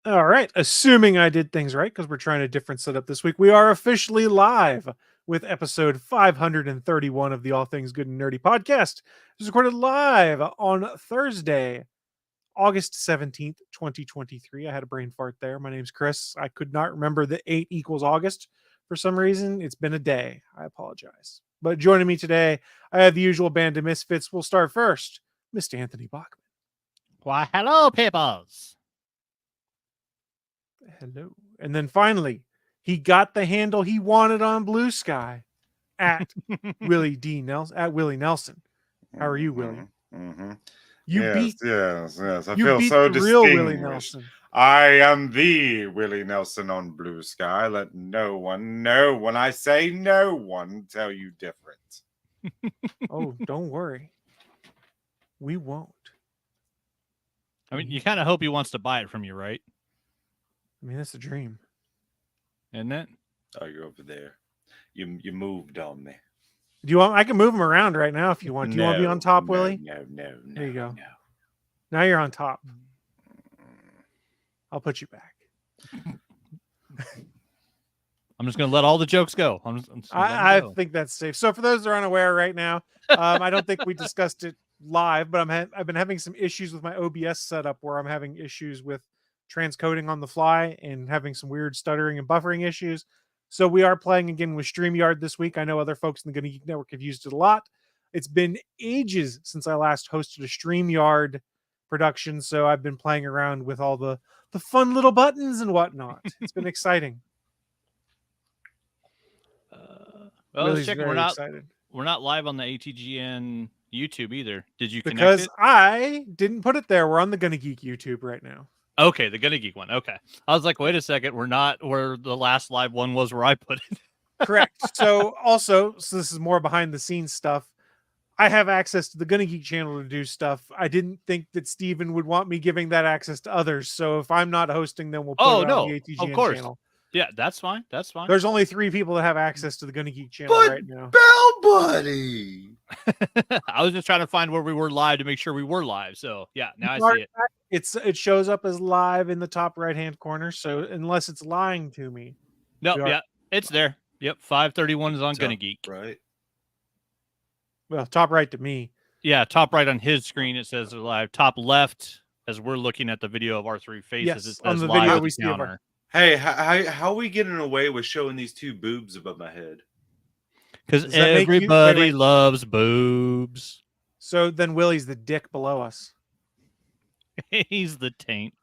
All right. Assuming I did things right, because we're trying a different setup this week, we are officially live with episode 531 of the All Things Good and Nerdy podcast. It was recorded live on Thursday, August 17th, 2023. I had a brain fart there. My name's Chris. I could not remember the 8 equals August for some reason. It's been a day. I apologize. But joining me today, I have the usual band of misfits. We'll start first, Mr. Anthony Bachman. Why, hello, peoples. Hello. And then finally, he got the handle he wanted on Blue Sky at Willie D. Nelson. At Willie Nelson. How are you, Willie? Mm-hmm. You beat. Yes. I you feel beat so the real Willie distinguished. Nelson. I am the Willie Nelson on Blue Sky. Let no one know when I say no one tell you different. Oh, don't worry. We won't. I mean, you kind of hope he wants to buy it from you, right? I mean, that's a dream. Isn't it? Oh, you're over there. You moved on me. Do you want? I can move him around right now if you want. Do you want to be on top, Willie? No. There you go. No. Now you're on top. I'll put you back. I'm just going to let all the jokes go. I think that's safe. So for those that are unaware right now, I don't think we discussed it live, but I've been having some issues with my OBS setup where I'm having issues with transcoding on the fly and having some weird stuttering and buffering issues. So we are playing again with StreamYard this week. I know other folks in the Gonna Geek Network have used it a lot. It's been ages since I last hosted a StreamYard production, so I've been playing around with all the fun little buttons and whatnot. It's been exciting. Well, let's check. Excited. We're not live on the ATGN YouTube either. Did you connect because it? I didn't put it there. We're on the Gonna Geek YouTube right now. Okay, the Gonna Geek one. Okay. I was like, wait a second. We're not where the last live one was where I put it. Correct. So this is more behind the scenes stuff. I have access to the Gonna Geek channel to do stuff. I didn't think that Steven would want me giving that access to others. So if I'm not hosting, then we'll put it on the ATGN channel. Yeah, that's fine. That's fine. There's only 3 people that have access to the Gonna Geek channel right now. Bell Buddy! I was just trying to find where we were live to make sure we were live. So yeah, now I see it. It shows up as live in the top right-hand corner. So unless it's lying to me. No, yeah, it's there. Yep, 531 is on Gonna Geek. Right. Well, top right to me. Yeah, top right on his screen it says live. Top left, as we're looking at the video of our 3 faces, yes, it says on the live video we see of our... Hey, how are we getting away with showing these 2 boobs above my head? Because everybody loves boobs. So then Willie's the dick below us. He's the taint.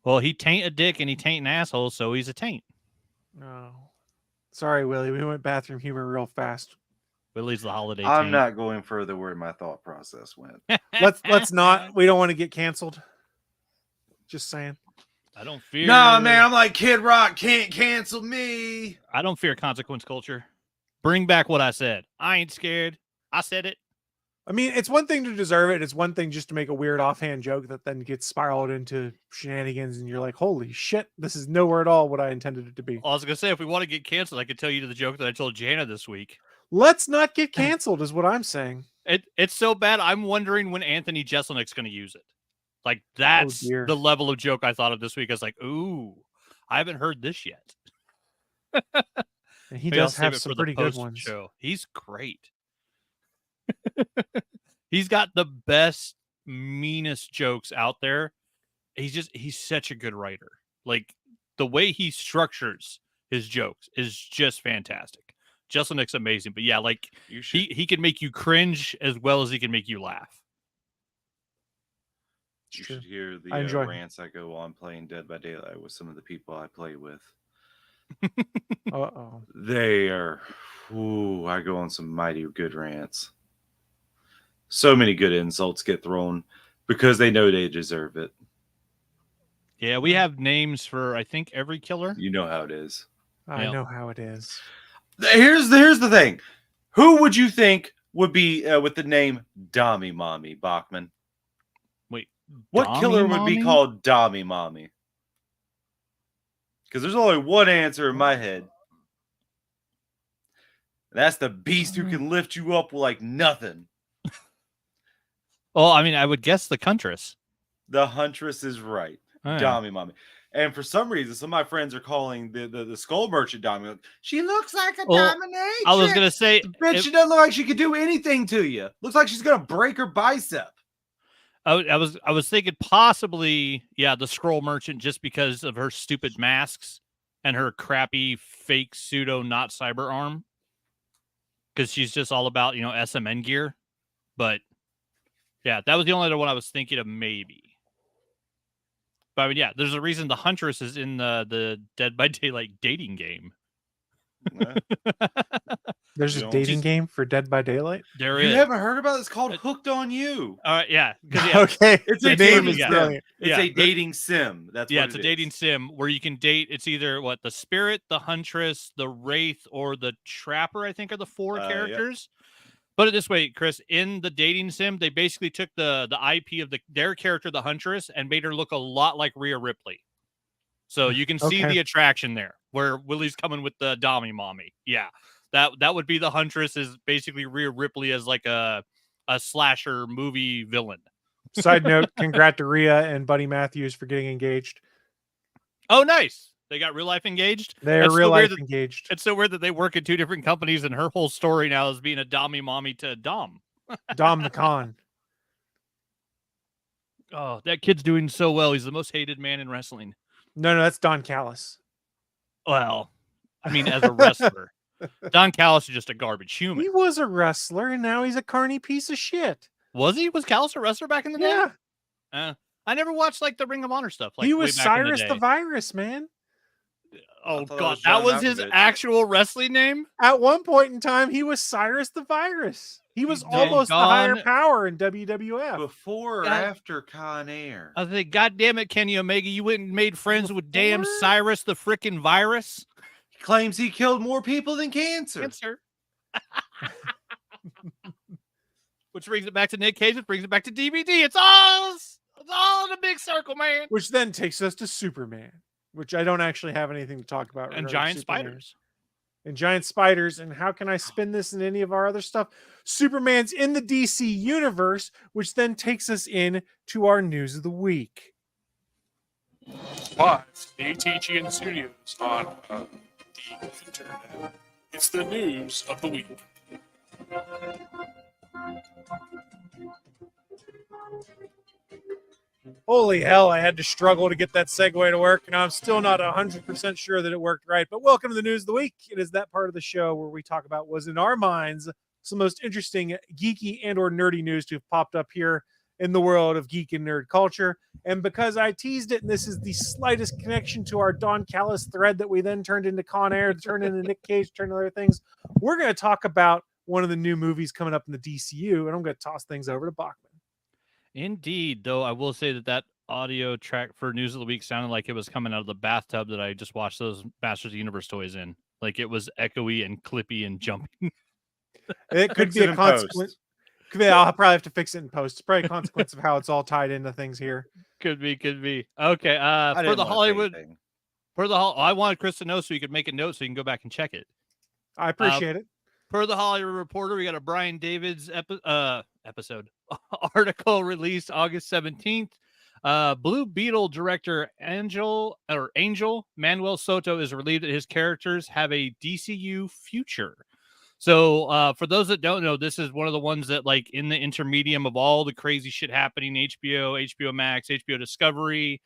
Well, he taint a dick and he taint an asshole, so he's a taint. No. Sorry, Willie. We went bathroom humor real fast. Willie's the holiday taint. I'm not going further where my thought process went. Let's not. We don't want to get canceled. Just saying. I don't fear. No, man, I'm like Kid Rock. Can't cancel me. I don't fear consequence culture. Bring back what I said. I ain't scared. I said it. I mean, it's one thing to deserve it. It's one thing just to make a weird offhand joke that then gets spiraled into shenanigans, and you're like, holy shit, this is nowhere at all what I intended it to be. Well, I was going to say, if we want to get canceled, I could tell you the joke that I told Jana this week. Let's not get canceled is what I'm saying. It's so bad, I'm wondering when Anthony Jeselnik's going to use it. Like, that's the level of joke I thought of this week. I was like, ooh, I haven't heard this yet. And he does have some pretty good ones. Show. He's great. He's got the best, meanest jokes out there. He's such a good writer. Like, the way he structures his jokes is just fantastic. Jeselnik's amazing. But yeah, like, he can make you cringe as well as he can make you laugh. You should hear the rants I go on playing Dead by Daylight with some of the people I play with. Uh-oh. They are... Ooh, I go on some mighty good rants. So many good insults get thrown because they know they deserve it. Yeah, we have names for, I think, every killer. You know how it is. I know how it is. Here's the thing. Who would you think would be with the name Dommy Mommy, Bachman? Wait, what killer would be called Dommy Mommy? Because there's only one answer in my head. That's the beast who can lift you up like nothing. Well, I mean, I would guess the Huntress. The Huntress is right. Oh, yeah. Dami Mommy. And for some reason, some of my friends are calling the Skull Merchant Dami. She looks like a Well, dominatrix. I was gonna say, bitch, she doesn't look like she could do anything to you. Looks like she's gonna break her bicep. I was thinking possibly, yeah, the Scroll Merchant, just because of her stupid masks and her crappy fake pseudo not cyber arm, because she's just all about SMN gear. But yeah, that was the only other one I was thinking of maybe. But I mean, yeah, there's a reason the Huntress is in the Dead by Daylight dating game. There's a dating game for Dead by Daylight. There you is. haven't heard about it? It's called Hooked on You. All right, yeah. Okay, It's the a name dating is sim. brilliant. It's a dating sim. That's what it's a dating sim where you can date. It's either the Spirit, the Huntress, the Wraith, or the Trapper. I think are the four characters. Yep. Put it this way, Chris. In the dating sim, they basically took the IP of their character, the Huntress, and made her look a lot like Rhea Ripley. So you can see the attraction there, where Willie's coming with the Dami Mommy. Yeah, that would be the Huntress, is basically Rhea Ripley as like a slasher movie villain. Side note, congrats to Rhea and Buddy Matthews for getting engaged. Oh, nice. They got real life engaged? They're real life engaged. It's so weird that they work in two different companies, and her whole story now is being a Dami Mommy to Dom. Dom the Con. Oh, that kid's doing so well. He's the most hated man in wrestling. No, that's Don Callis. Well, I mean, as a wrestler. Don Callis is just a garbage human. He was a wrestler, and now he's a carny piece of shit. Was he? Was Callis a wrestler back in the day? Yeah. I never watched the Ring of Honor stuff. He was Cyrus the Virus, man. Oh, God. That was his actual wrestling name? At one point in time, he was Cyrus the Virus. He was almost the higher power in WWF. Before or after Con Air? I think, God damn it, Kenny Omega, you went and made friends with damn Cyrus the frickin' Virus? He claims he killed more people than cancer. Which brings it back to Nick Cage, which brings it back to DVD. It's all in a big circle, man. Which then takes us to Superman, which I don't actually have anything to talk about. And giant spiders. And giant spiders. And how can I spin this in any of our other stuff? Superman's in the DC universe, which then takes us in to our news of the week. Live from the ATGN studios on the internet. It's the news of the week. Holy hell, I had to struggle to get that segue to work, and I'm still not 100% sure that it worked right. But welcome to the news of the week. It is that part of the show where we talk about what's in our minds some most interesting geeky and or nerdy news to have popped up here in the world of geek and nerd culture. And because I teased it, and this is the slightest connection to our Don Callis thread that we then turned into Con Air, turned into Nick Cage, turned into other things, we're going to talk about one of the new movies coming up in the DCU, and I'm going to toss things over to Bachman. Indeed, though I will say that audio track for News of the Week sounded like it was coming out of the bathtub that I just watched those Masters of the Universe toys in. Like it was echoey and clippy and jumping. It could be a consequence. I'll probably have to fix it in post. It's probably a consequence of how it's all tied into things here. Could be. Okay. For the Hollywood, I wanted Chris to know so you could make a note so you can go back and check it. I appreciate it. Per the Hollywood Reporter, we got a Brian Davids episode article released August 17th. Blue Beetle director Angel Manuel Soto is relieved that his characters have a DCU future. So for those that don't know, this is one of the ones that like in the intermedium of all the crazy shit happening, HBO Max, HBO Discovery,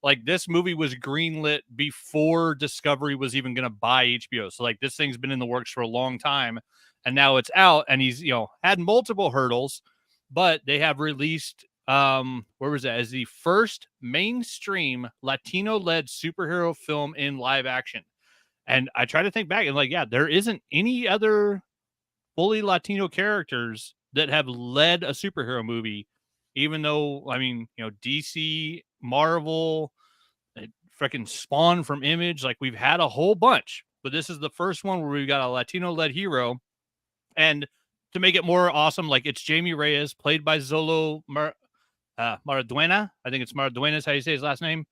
like this movie was greenlit before Discovery was even going to buy HBO. So like this thing's been in the works for a long time and now it's out, and he's, had multiple hurdles, but they have released, as the first mainstream Latino-led superhero film in live action. And I try to think back and there isn't any other fully Latino characters that have led a superhero movie, even though, DC, Marvel, freaking Spawn from Image, like we've had a whole bunch, but this is the first one where we've got a Latino-led hero. And to make it more awesome, like it's Jamie Reyes, played by Zolo Maraduena. I think it's Maraduena is how you say his last name.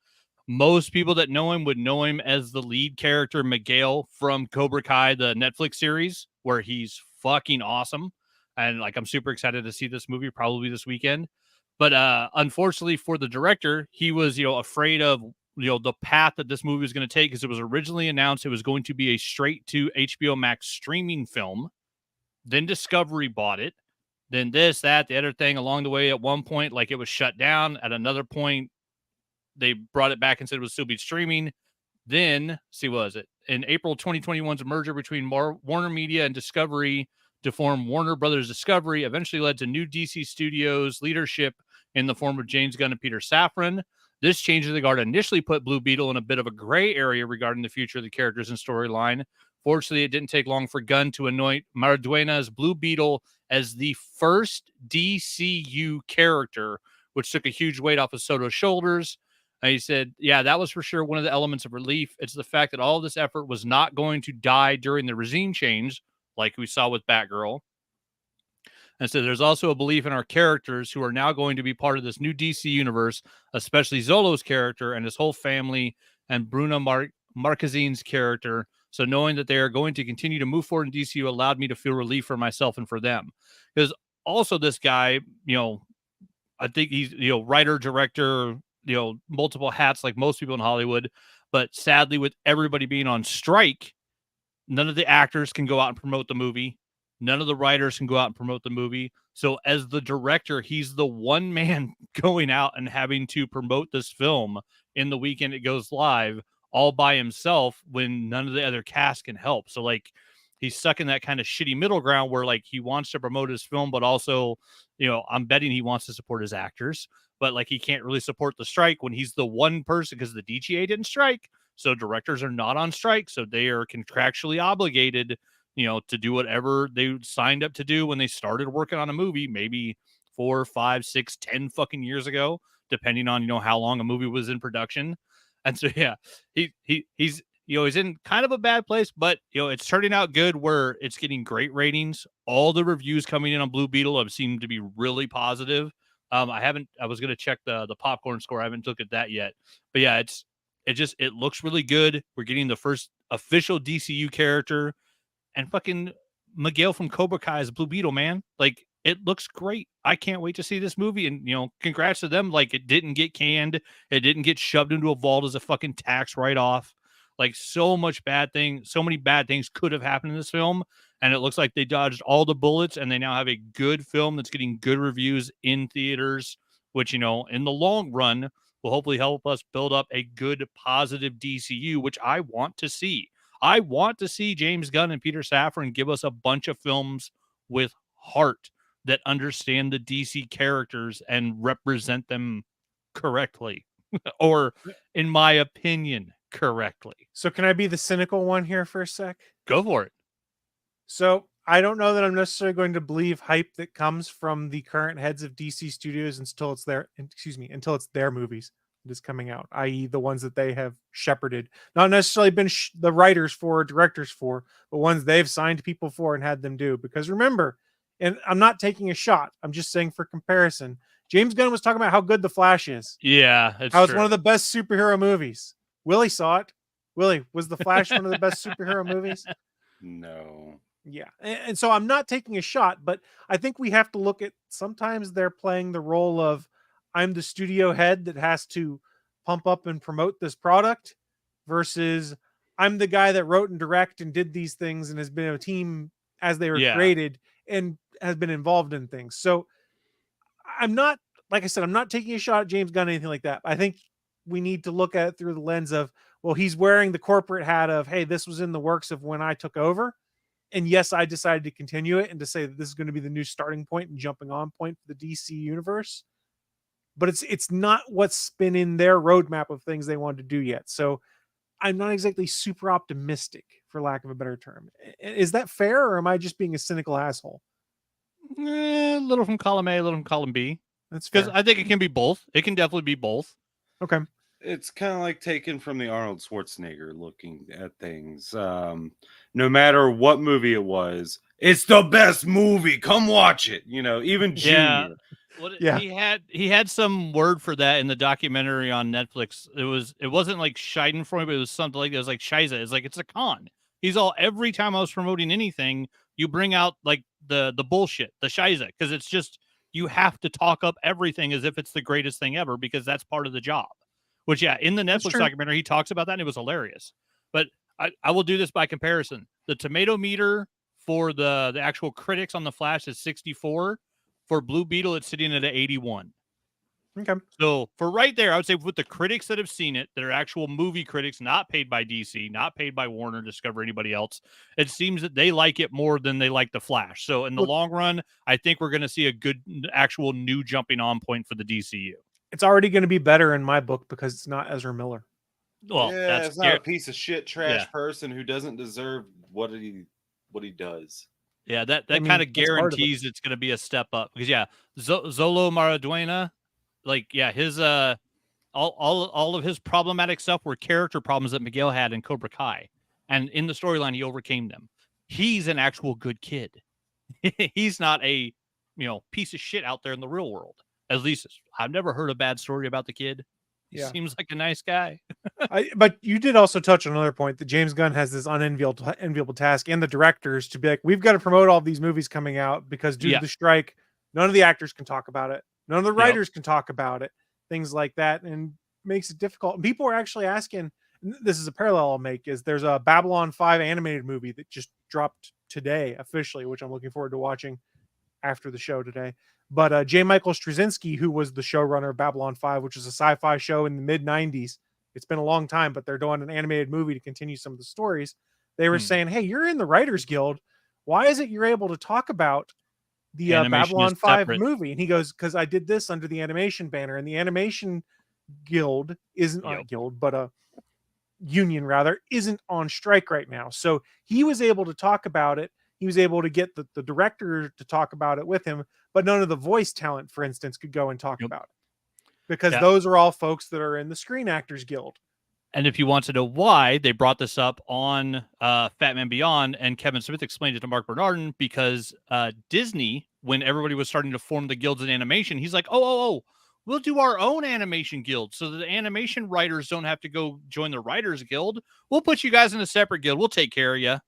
Most people that know him would know him as the lead character, Miguel, from Cobra Kai, the Netflix series, where he's fucking awesome. and like I'm super excited to see this movie probably this weekend. But unfortunately for the director, he was afraid of the path that this movie was going to take, because it was originally announced it was going to be a straight to HBO Max streaming film. Then Discovery bought it. Then this, that, the other thing along the way. At one point, like, it was shut down. At another point, they brought it back and said it would still be streaming. Then, what was it? In April 2021's merger between Warner Media and Discovery to form Warner Brothers Discovery eventually led to new DC Studios leadership in the form of James Gunn and Peter Safran. This change of the guard initially put Blue Beetle in a bit of a gray area regarding the future of the characters and storyline. Fortunately, it didn't take long for Gunn to anoint Maridueña's Blue Beetle as the first DCU character, which took a huge weight off of Soto's shoulders. And he said, yeah, that was for sure one of the elements of relief. It's the fact that all of this effort was not going to die during the regime change, like we saw with Batgirl. And so there's also a belief in our characters who are now going to be part of this new DC universe, especially Zolo's character and his whole family, and Bruna Marquezine's character. So knowing that they are going to continue to move forward in DCU allowed me to feel relief for myself and for them. Because also this guy, I think he's, writer, director, multiple hats like most people in Hollywood. But sadly, with everybody being on strike, none of the actors can go out and promote the movie. None of the writers can go out and promote the movie. So as the director, he's the one man going out and having to promote this film in the weekend it goes live all by himself, when none of the other cast can help. So like, he's stuck in that kind of shitty middle ground where like he wants to promote his film, but also, I'm betting he wants to support his actors, but like he can't really support the strike when he's the one person, because the DGA didn't strike. So directors are not on strike. So they are contractually obligated to do whatever they signed up to do when they started working on a movie, maybe 4, 5, 6, 10 fucking years ago, depending on, how long a movie was in production. And so, yeah, he's in kind of a bad place, but, it's turning out good where it's getting great ratings. All the reviews coming in on Blue Beetle have seemed to be really positive. I was going to check the popcorn score. I haven't looked at that yet, but yeah, it looks really good. We're getting the first official DCU character. And fucking Miguel from Cobra Kai is Blue Beetle, man. Like, it looks great. I can't wait to see this movie. And, congrats to them. Like, it didn't get canned. It didn't get shoved into a vault as a fucking tax write-off. Like, so many bad things could have happened in this film. And it looks like they dodged all the bullets, and they now have a good film that's getting good reviews in theaters, which, in the long run will hopefully help us build up a good, positive DCU, which I want to see. I want to see James Gunn and Peter Safran give us a bunch of films with heart that understand the DC characters and represent them correctly, or, in my opinion, correctly. So can I be the cynical one here for a sec? Go for it. So I don't know that I'm necessarily going to believe hype that comes from the current heads of DC Studios until it's their movies that is coming out, i.e. the ones that they have shepherded, not necessarily been the writers for or directors for, but ones they've signed people for and had them do. Because remember, and I'm not taking a shot, I'm just saying for comparison, James Gunn was talking about how good The Flash is. Yeah, how it's one of the best superhero movies. Willie saw it. Willie, was The Flash one of the best superhero movies? No. Yeah. And so I'm not taking a shot, but I think we have to look at, sometimes they're playing the role of, I'm the studio head that has to pump up and promote this product, versus I'm the guy that wrote and direct and did these things and has been a team as they were created and has been involved in things. So I'm not, like I said, I'm not taking a shot at James Gunn or anything like that. I think we need to look at it through the lens of, well, he's wearing the corporate hat of, hey, this was in the works of when I took over. And yes, I decided to continue it and to say that this is going to be the new starting point and jumping on point for the DC universe. But it's not what's been in their roadmap of things they wanted to do yet. So I'm not exactly super optimistic, for lack of a better term. Is that fair, or am I just being a cynical asshole? A little from column A, a little from column B. That's because fair. I think it can be both. It can definitely be both. Okay. It's kind of like taken from the Arnold Schwarzenegger looking at things. No matter what movie it was, it's the best movie. Come watch it. Even Junior. He had some word for that in the documentary on Netflix. It wasn't like Schadenfreude, but it was something like it was like Scheiße. It's like, it's a con. He's all, every time I was promoting anything, You bring out like the bullshit, the shiza, because it's just you have to talk up everything as if it's the greatest thing ever because that's part of the job. Which, yeah, in the Netflix documentary, he talks about that and it was hilarious. But I will do this by comparison. The tomato meter for the actual critics on The Flash is 64. For Blue Beetle, it's sitting at an 81. Okay. So for right there, I would say with the critics that have seen it, that are actual movie critics, not paid by DC, not paid by Warner, Discovery, anybody else, it seems that they like it more than they like The Flash. So in the long run, I think we're going to see a good actual new jumping on point for the DCU. It's already going to be better in my book because it's not Ezra Miller. Well, yeah, it's not a piece of shit trash yeah. person who doesn't deserve what he does. Yeah, that kind of guarantees it's going to be a step up because Zolo Maradona, like his all of his problematic stuff were character problems that Miguel had in Cobra Kai, and in the storyline he overcame them. He's an actual good kid. He's not a piece of shit out there in the real world. At least I've never heard a bad story about the kid. He seems like a nice guy. But you did also touch on another point that James Gunn has this unenviable task and the directors to be like, we've got to promote all these movies coming out because due to the strike, none of the actors can talk about it. None of the writers can talk about it. Things like that, and makes it difficult. And people are actually asking, this is a parallel I'll make, is there's a Babylon 5 animated movie that just dropped today officially, which I'm looking forward to watching after the show today. But J. Michael Straczynski, who was the showrunner of Babylon 5, which is a sci-fi show in the mid-90s. It's been a long time, but they're doing an animated movie to continue some of the stories. They were saying, hey, you're in the Writers Guild. Why is it you're able to talk about the Babylon 5 movie? And he goes, because I did this under the animation banner. And the animation guild isn't not guild, but union rather, isn't on strike right now. So he was able to talk about it. He was able to get the director to talk about it with him, but none of the voice talent, for instance, could go and talk about it because those are all folks that are in the Screen Actors Guild. And if you want to know why they brought this up on Fat Man Beyond, and Kevin Smith explained it to Mark Bernardin, because Disney, when everybody was starting to form the guilds in animation, he's like, oh, we'll do our own animation guild so that the animation writers don't have to go join the Writers Guild. We'll put you guys in a separate guild. We'll take care of you.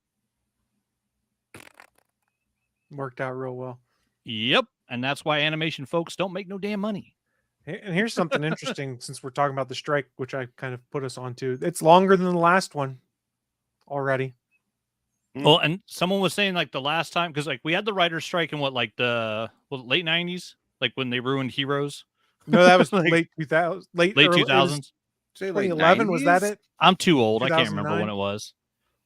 Worked out real well. Yep. And that's why animation folks don't make no damn money. And here's something interesting, since we're talking about the strike, which I kind of put us onto. It's longer than the last one already. Well, and someone was saying like the last time, because like we had the writer's strike in late 90s, like when they ruined Heroes. No, that was like, late 2000s. Late 2000s. 2011, was that it? I'm too old. I can't remember when it was.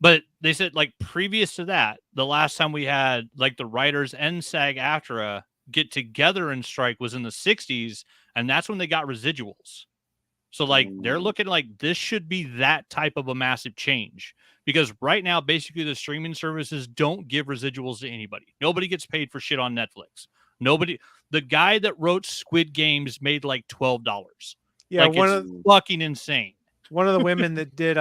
But they said like previous to that, the last time we had like the writers and SAG-AFTRA get together and strike was in the 60s, and that's when they got residuals. So like they're looking like this should be that type of a massive change, because right now basically the streaming services don't give residuals to anybody. Nobody gets paid for shit on Netflix. The guy that wrote Squid Games made like $12. Yeah, like, it's fucking insane. One of the women that did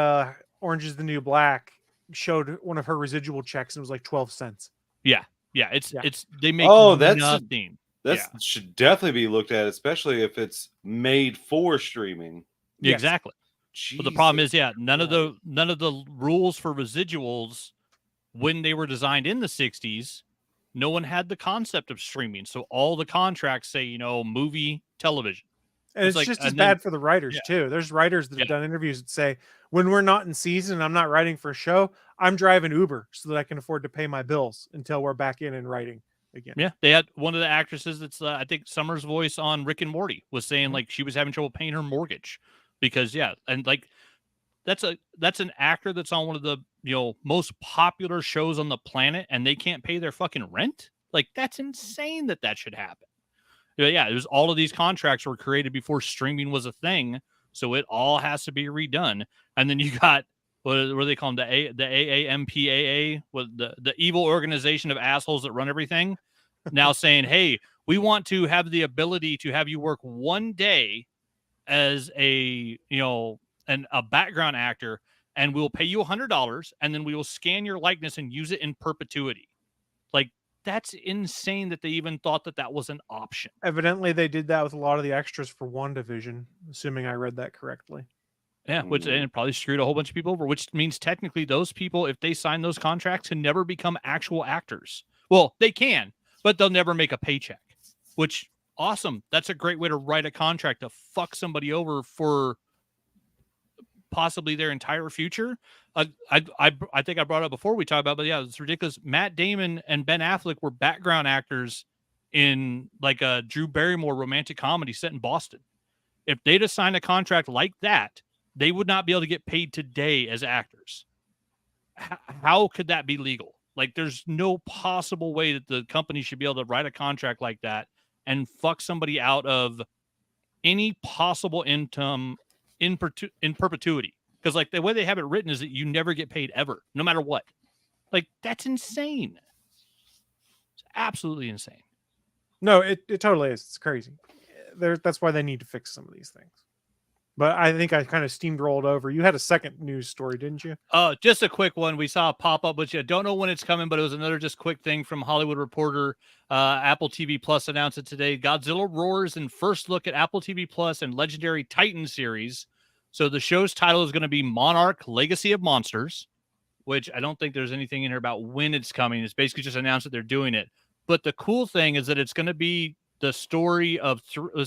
Orange is the New Black showed one of her residual checks and it was like 12 cents. Yeah. It's they make nothing. That should definitely be looked at, especially if it's made for streaming. Yes. Exactly. But the problem is, none of the rules for residuals when they were designed in the 60s, no one had the concept of streaming. So all the contracts say, movie, television. And it's just as bad for the writers too. There's writers that have done interviews that say, when we're not in season and I'm not writing for a show, I'm driving Uber so that I can afford to pay my bills until we're back in and writing again. Yeah, they had one of the actresses that's I think Summer's voice on Rick and Morty was saying like she was having trouble paying her mortgage because and like that's an actor that's on one of the most popular shows on the planet and they can't pay their fucking rent. Like that's insane that should happen. Yeah, there's all of these contracts were created before streaming was a thing, so it all has to be redone. And then you got what do they call them? The AAMPAA, with the evil organization of assholes that run everything, now saying, hey, we want to have the ability to have you work one day as a background actor, and we'll pay you $100, and then we will scan your likeness and use it in perpetuity. Like, that's insane that they even thought that was an option. Evidently, they did that with a lot of the extras for WandaVision, assuming I read that correctly. Yeah, which and it probably screwed a whole bunch of people over, which means technically those people, if they sign those contracts, can never become actual actors. Well, they can, but they'll never make a paycheck, which awesome. That's a great way to write a contract to fuck somebody over for possibly their entire future. I think I brought it up before we talked about, but yeah, it's ridiculous. Matt Damon and Ben Affleck were background actors in like a Drew Barrymore romantic comedy set in Boston. If they'd have signed a contract like that, they would not be able to get paid today as actors. How could that be legal? Like, there's no possible way that the company should be able to write a contract like that and fuck somebody out of any possible income in perpetuity. Because, like, the way they have it written is that you never get paid ever, no matter what. Like, that's insane. It's absolutely insane. No, it totally is. It's crazy. That's why they need to fix some of these things. But I think I kind of steamrolled over. You had a second news story, didn't you? Just a quick one. We saw a pop-up, which I don't know when it's coming, but it was another just quick thing from Hollywood Reporter. Apple TV Plus announced it today. Godzilla roars in first look at Apple TV Plus and Legendary Titan series. So the show's title is going to be Monarch: Legacy of Monsters, which I don't think there's anything in here about when it's coming. It's basically just announced that they're doing it. But the cool thing is that it's going to be the story of, will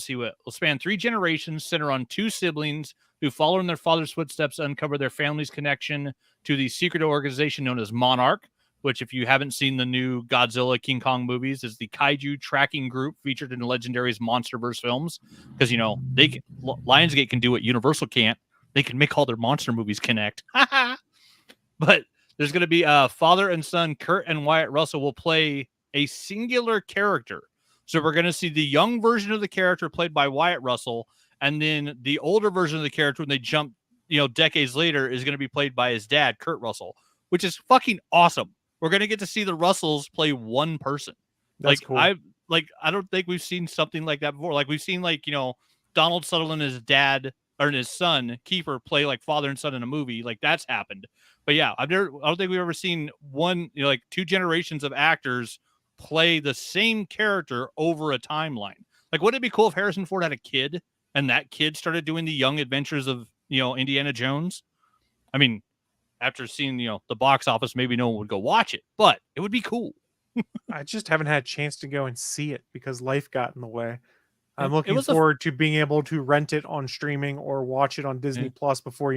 span 3 generations, center on 2 siblings who follow in their father's footsteps, uncover their family's connection to the secret organization known as Monarch, which, if you haven't seen the new Godzilla, King Kong movies, is the kaiju tracking group featured in Legendary's MonsterVerse films. Because, Lionsgate can do what Universal can't. They can make all their monster movies connect. But there's going to be father and son, Kurt and Wyatt Russell, will play a singular character. So we're going to see the young version of the character played by Wyatt Russell, and then the older version of the character, when they jump, decades later, is going to be played by his dad, Kurt Russell, which is fucking awesome. We're going to get to see the Russells play one person. That's cool. I don't think we've seen something like that before. Like, we've seen Donald Sutherland, his dad, or his son Kiefer, play like father and son in a movie. Like, that's happened. But yeah, I don't think we've ever seen one, 2 generations of actors play the same character over a timeline. Like, wouldn't it be cool if Harrison Ford had a kid and that kid started doing the young adventures of, Indiana Jones? I mean, after seeing, the box office, maybe no one would go watch it, but it would be cool. I just haven't had a chance to go and see it because life got in the way. I'm It looking was forward to being able to rent it on streaming or watch it on Disney Plus before,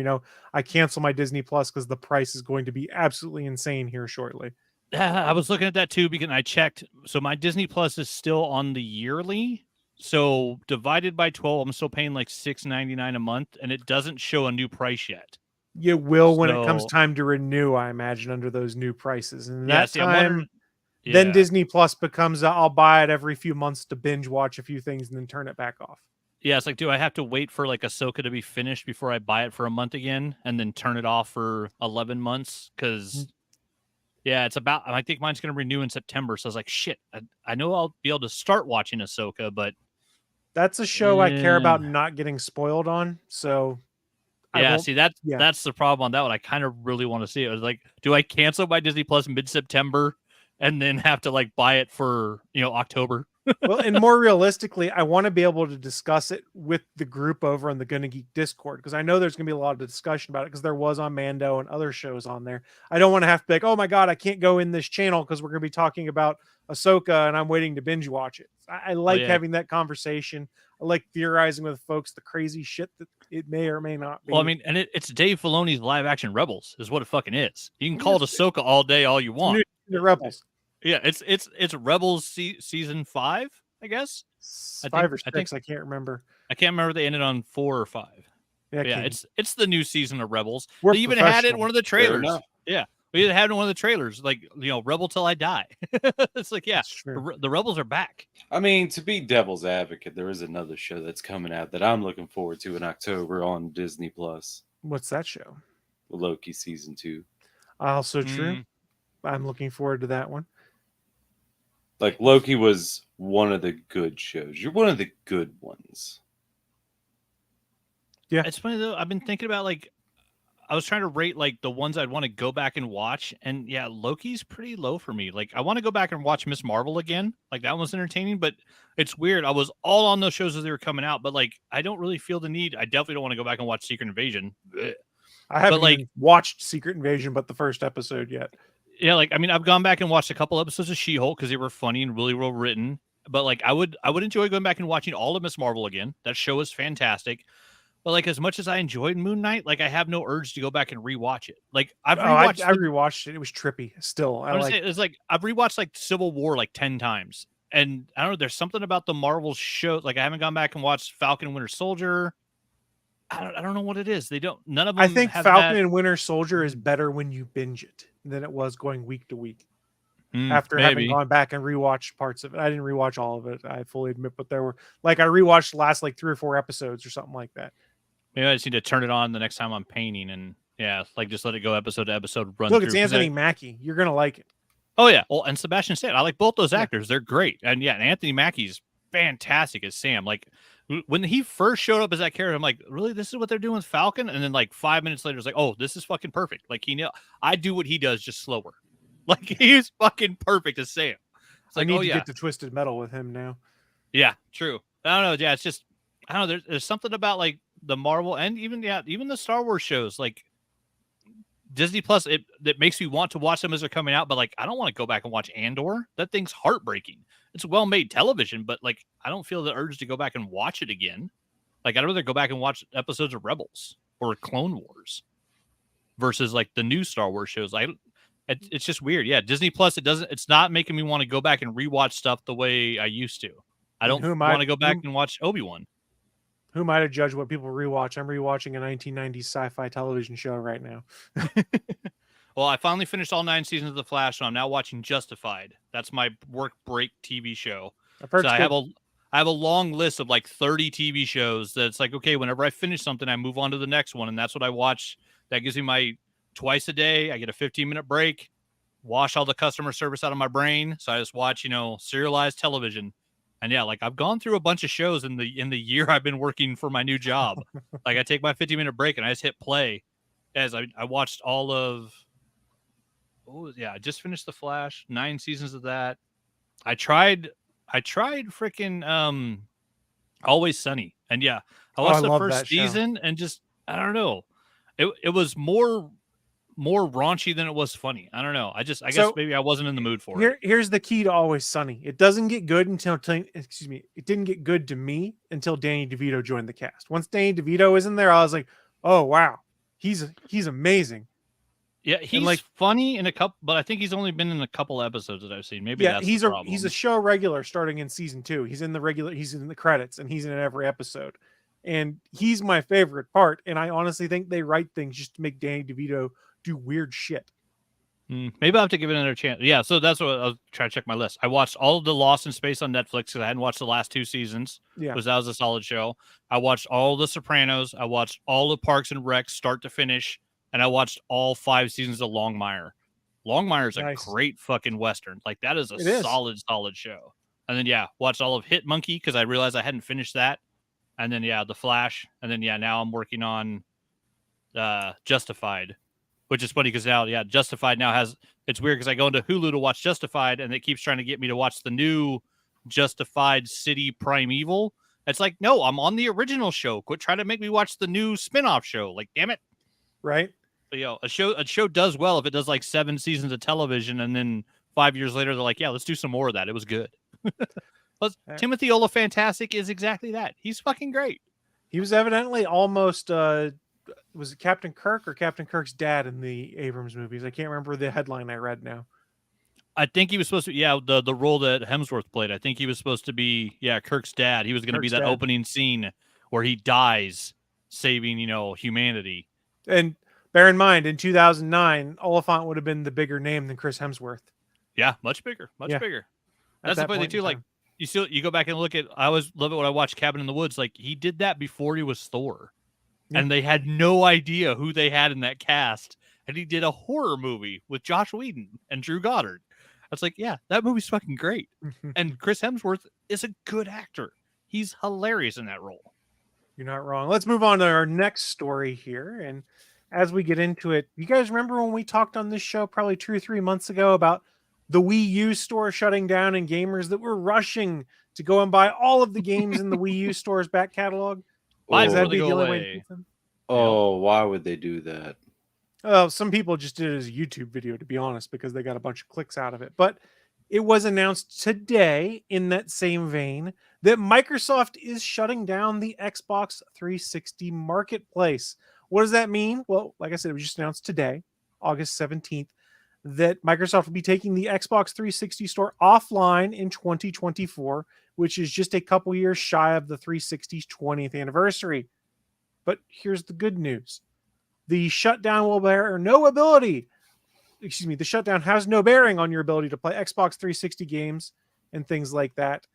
I cancel my Disney Plus because the price is going to be absolutely insane here shortly. I was looking at that too, because I checked. So my Disney Plus is still on the yearly. So divided by 12, I'm still paying like $6.99 a month, and it doesn't show a new price yet. You will when it comes time to renew, I imagine, under those new prices. And then Disney Plus becomes, I'll buy it every few months to binge watch a few things and then turn it back off. Yeah, it's like, do I have to wait for like Ahsoka to be finished before I buy it for a month again and then turn it off for 11 months? Because... yeah, I think mine's going to renew in September. So I was like, shit, I know I'll be able to start watching Ahsoka, but... that's a show I care about not getting spoiled on. So... that's the problem on that one. I kind of really want to see it. I was like, do I cancel my Disney Plus mid-September and then have to like buy it for, October? Well, and more realistically, I want to be able to discuss it with the group over on the Gonna Geek Discord, because I know there's going to be a lot of discussion about it because there was on Mando and other shows on there. I don't want to have to be like, oh my God, I can't go in this channel because we're going to be talking about Ahsoka and I'm waiting to binge watch it. I like having that conversation. I like theorizing with folks the crazy shit that it may or may not be. Well, I mean, and it's Dave Filoni's live action Rebels is what it fucking is. You can call it Ahsoka all day, all you want. The Rebels. Yeah, it's Rebels season 5, I guess. 5 or 6, I can't remember. I can't remember if they ended on 4 or 5. Yeah, it's the new season of Rebels. We're they even had it in one of the trailers. Yeah, we even had it in one of the trailers, like, Rebel Till I Die. It's like, yeah, the Rebels are back. I mean, to be devil's advocate, there is another show that's coming out that I'm looking forward to in October on Disney Plus. What's that show? Loki season 2. Also true. I'm looking forward to that one. Like, Loki was one of the good shows. You're one of the good ones. Yeah. It's funny, though. I've been thinking about, like, I was trying to rate like the ones I'd want to go back and watch, and yeah, Loki's pretty low for me. Like I want to go back and watch Miss Marvel again. Like that was entertaining, but it's weird. I was all on those shows as they were coming out, but like I don't really feel the need. I definitely don't want to go back and watch Secret Invasion. Blech. I haven't like- even watched Secret Invasion, but the first episode yet. Yeah, like I mean, I've gone back and watched a couple episodes of She-Hulk because they were funny and really well written. But like I would enjoy going back and watching all of Miss Marvel again. That show is fantastic. But like as much as I enjoyed Moon Knight, like I have no urge to go back and rewatch it. Like I've rewatched I rewatched it. It was trippy. Still, it's like I've rewatched like Civil War like 10 times. And I don't know, there's something about the Marvel show. Like I haven't gone back and watched Falcon and Winter Soldier. I don't know what it is. None of them. I think have Falcon that. and Winter Soldier is better when you binge it than it was going week to week. Mm, After maybe. having gone back and rewatched parts of it, I didn't rewatch all of it. I fully admit, but there were like I rewatched the last like 3 or 4 episodes or something like that. Maybe I just need to turn it on the next time I'm painting and yeah, like just let it go episode to episode run Look, through. it's Anthony Mackie. You're gonna like it. Oh yeah, well, and Sebastian Stan. I like both those Yeah. actors. They're great, and yeah, and Anthony Mackie's fantastic as Sam. Like when he first showed up as that character, I'm like, really, this is what they're doing with Falcon? And then like 5 minutes later, it's like, oh, this is fucking perfect. Like I do what he does, just slower. Like he's fucking perfect as Sam. It's I like, need oh to yeah, get to Twisted Metal with him now. yeah, true. I don't know. Yeah, it's just I don't know. There's something about like the Marvel and even the Star Wars shows, like Disney Plus, that makes me want to watch them as they're coming out, but like I don't want to go back and watch Andor. That thing's heartbreaking. It's well-made television, but like I don't feel the urge to go back and watch it again. Like I'd rather go back and watch episodes of Rebels or Clone Wars versus like the new Star Wars shows. It's just weird. Yeah, Disney Plus, it's not making me want to go back and rewatch stuff the way I used to. I don't want to go back and watch Obi-Wan. Who am I to judge what people rewatch? I'm rewatching a 1990s sci-fi television show right now. Well, I finally finished all 9 seasons of The Flash, so I'm now watching Justified. That's my work break TV show. I've heard So it's I good. have a long list of like 30 TV shows that's like, okay, whenever I finish something, I move on to the next one. And that's what I watch. That gives me my twice a day. I get a 15-minute break, wash all the customer service out of my brain. So I just watch, serialized television. And yeah, like I've gone through a bunch of shows in the year I've been working for my new job. Like I take my 15-minute break and I just hit play as I watched all of, I just finished The Flash, 9 seasons of that. I tried freaking Always Sunny. And yeah, I watched the love first that show. season and just I don't know. It was more raunchy than it was funny. I don't know. I guess maybe I wasn't in the mood for it. Here's the key to Always Sunny. It doesn't get good it didn't get good to me until Danny DeVito joined the cast. Once Danny DeVito was in there, I was like, oh wow, he's amazing. Yeah, he's like funny in a couple, but I think he's only been in a couple episodes that I've seen. Maybe that's he's the problem. he's a show regular starting in season 2. He's in the credits and he's in every episode. And he's my favorite part. And I honestly think they write things just to make Danny DeVito do weird shit. Maybe I'll have to give it another chance. Yeah, so that's what I'll try to check my list. I watched all of the Lost in Space on Netflix because I hadn't watched the last 2 seasons. Yeah, because that was a solid show. I watched all the Sopranos. I watched all of Parks and Rec start to finish, and I watched all 5 seasons of Longmire. Longmire is a great fucking Western. Like that is a solid show. And then watched all of Hit Monkey because I realized I hadn't finished that. And then The Flash. And then now I'm working on Justified. Which is funny because now, Justified now has, it's weird because I go into Hulu to watch Justified and it keeps trying to get me to watch the new Justified City Primeval. It's like, no, I'm on the original show. Quit trying to make me watch the new spinoff show. Like, damn it. Right. But, a show does well if it does like 7 seasons of television and then 5 years later, they're like, yeah, let's do some more of that. It was good. Timothy Olyphantastic is exactly that. He's fucking great. He was evidently almost, was it Captain Kirk or Captain Kirk's dad in the Abrams movies? I can't remember the headline I read now. I think he was supposed to, the role that Hemsworth played. I think he was supposed to be, Kirk's dad. He was going to be that opening scene where he dies saving, humanity. And bear in mind, in 2009, Oliphant would have been the bigger name than Chris Hemsworth. Yeah, much bigger. Bigger. That's the funny thing too. Like you go back and look at, I always love it when I watch Cabin in the Woods. Like he did that before he was Thor. Yeah. And they had no idea who they had in that cast. And he did a horror movie with Josh Whedon and Drew Goddard. I was like, yeah, that movie's fucking great. And Chris Hemsworth is a good actor. He's hilarious in that role. You're not wrong. Let's move on to our next story here. And as we get into it, you guys remember when we talked on this show probably 2 or 3 months ago about the Wii U store shutting down and gamers that were rushing to go and buy all of the games in the Wii U store's back catalog? Buy Because before that'd they be go the only way to away. keep them. Oh, why would they do that? Some people just did it as a YouTube video, to be honest, because they got a bunch of clicks out of it. But it was announced today, in that same vein, that Microsoft is shutting down the Xbox 360 marketplace. What does that mean? Well, like I said, it was just announced today, August 17th, that Microsoft will be taking the Xbox 360 store offline in 2024, which is just a couple years shy of the 360's 20th anniversary. But here's the good news. The shutdown will bear no ability. Excuse me, the shutdown has no bearing on your ability to play Xbox 360 games and things like that.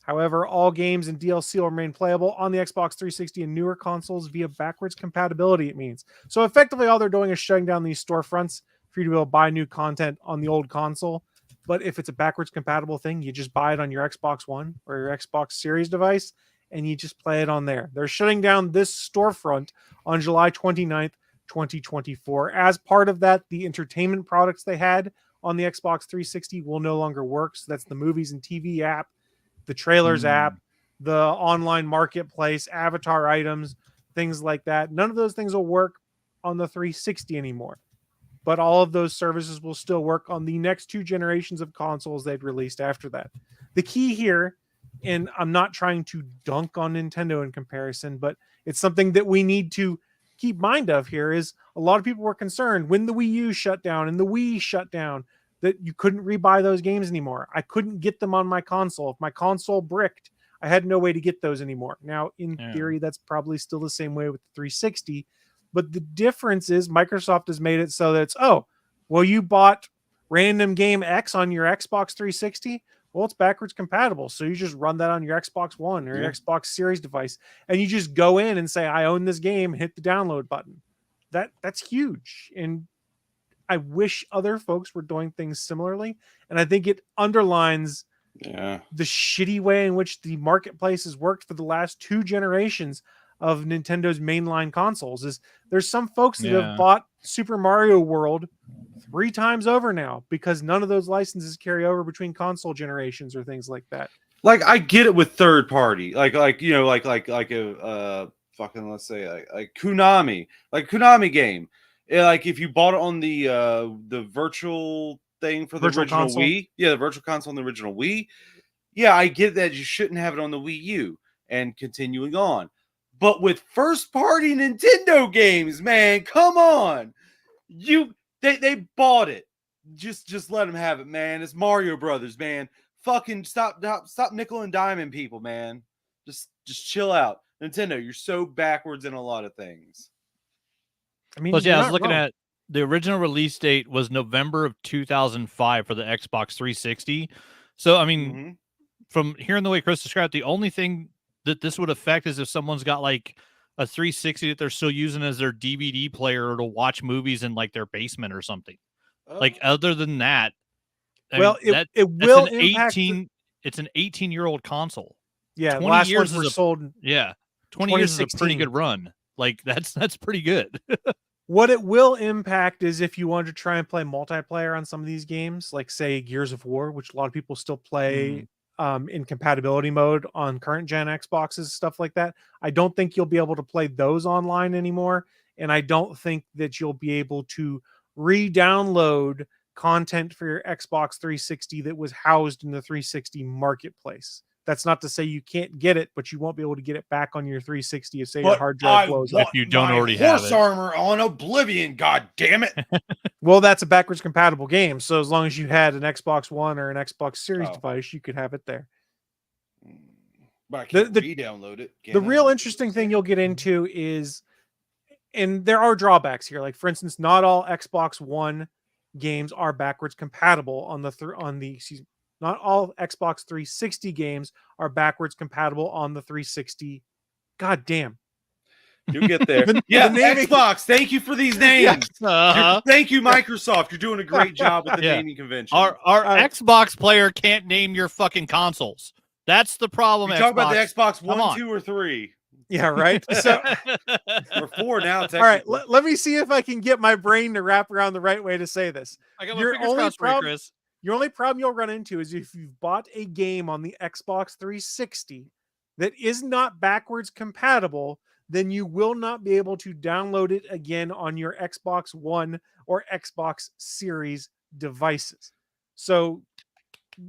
However, all games and DLC will remain playable on the Xbox 360 and newer consoles via backwards compatibility, it means. So effectively, all they're doing is shutting down these storefronts for you to be able to buy new content on the old console. But if it's a backwards compatible thing, you just buy it on your Xbox One or your Xbox Series device, and you just play it on there. They're shutting down this storefront on July 29th, 2024. As part of that, the entertainment products they had on the Xbox 360 will no longer work. So that's the movies and TV app, the trailers app, the online marketplace, avatar items, things like that. None of those things will work on the 360 anymore. But all of those services will still work on the next 2 generations of consoles they've released after that. The key here, and I'm not trying to dunk on Nintendo in comparison, but it's something that we need to keep mind of here, is a lot of people were concerned when the Wii U shut down and the Wii shut down that you couldn't rebuy those games anymore. I couldn't get them on my console. If my console bricked, I had no way to get those anymore. Now, in theory, that's probably still the same way with the 360. But the difference is Microsoft has made it so that it's, oh, well, you bought random game X on your Xbox 360. Well, it's backwards compatible. So you just run that on your Xbox One or your Xbox Series device, and you just go in and say, I own this game, hit the download button. That's huge. And I wish other folks were doing things similarly. And I think it underlines the shitty way in which the marketplace has worked for the last 2 generations of Nintendo's mainline consoles. Is there's some folks that have bought Super Mario World 3 times over now because none of those licenses carry over between console generations or things like that. Like, I get it with third party, like you know, like a fucking, let's say like Konami game. Like if you bought it on the virtual thing for the Virtual original console? Wii, the virtual console on the original Wii, I get that you shouldn't have it on the Wii U. And continuing on, but with first party Nintendo games, man, come on, they bought it. Just let them have it, man. It's Mario Brothers, man. Fucking stop nickel and diming people, man. Just chill out. Nintendo, you're so backwards in a lot of things. I mean, Plus, I was looking at the original release date was November of 2005 for the Xbox 360. So, I mean, from hearing the way Chris described, the only thing that this would affect is if someone's got like a 360 that they're still using as their DVD player to watch movies in like their basement or something. Like other than that, well, it will impact. It's an 18-year-old console. Yeah, 20 last years ones were sold. 20 years is a pretty good run. Like that's pretty good. What it will impact is if you want to try and play multiplayer on some of these games, like say Gears of War, which a lot of people still play in compatibility mode on current gen Xboxes, stuff like that. I don't think you'll be able to play those online anymore. And I don't think that you'll be able to re-download content for your Xbox 360 that was housed in the 360 marketplace. That's not to say you can't get it, but you won't be able to get it back on your 360 if say your hard drive blows up. If you don't already have it. Horse armor on Oblivion, god damn it. Well, that's a backwards compatible game. So as long as you had an Xbox One or an Xbox Series device, you could have it there. But I can't re-download it. The real interesting thing you'll get into is, and there are drawbacks here. Like for instance, not all Xbox One games are backwards compatible on the not all Xbox 360 games are backwards compatible on the 360. God damn. You'll get there. Xbox, thank you for these names. Thank you, Microsoft. You're doing a great job with the naming convention. Our Xbox player can't name your fucking consoles. That's the problem. You talk about the Xbox 1, 2, or 3. Yeah, right. So, We're 4 now. all right, Technically. let me see if I can get my brain to wrap around the right way to say this. I got my Your fingers only crossed for you, problem, Chris. your only problem you'll run into is if you've bought a game on the Xbox 360 that is not backwards compatible, then you will not be able to download it again on your Xbox One or Xbox Series devices. So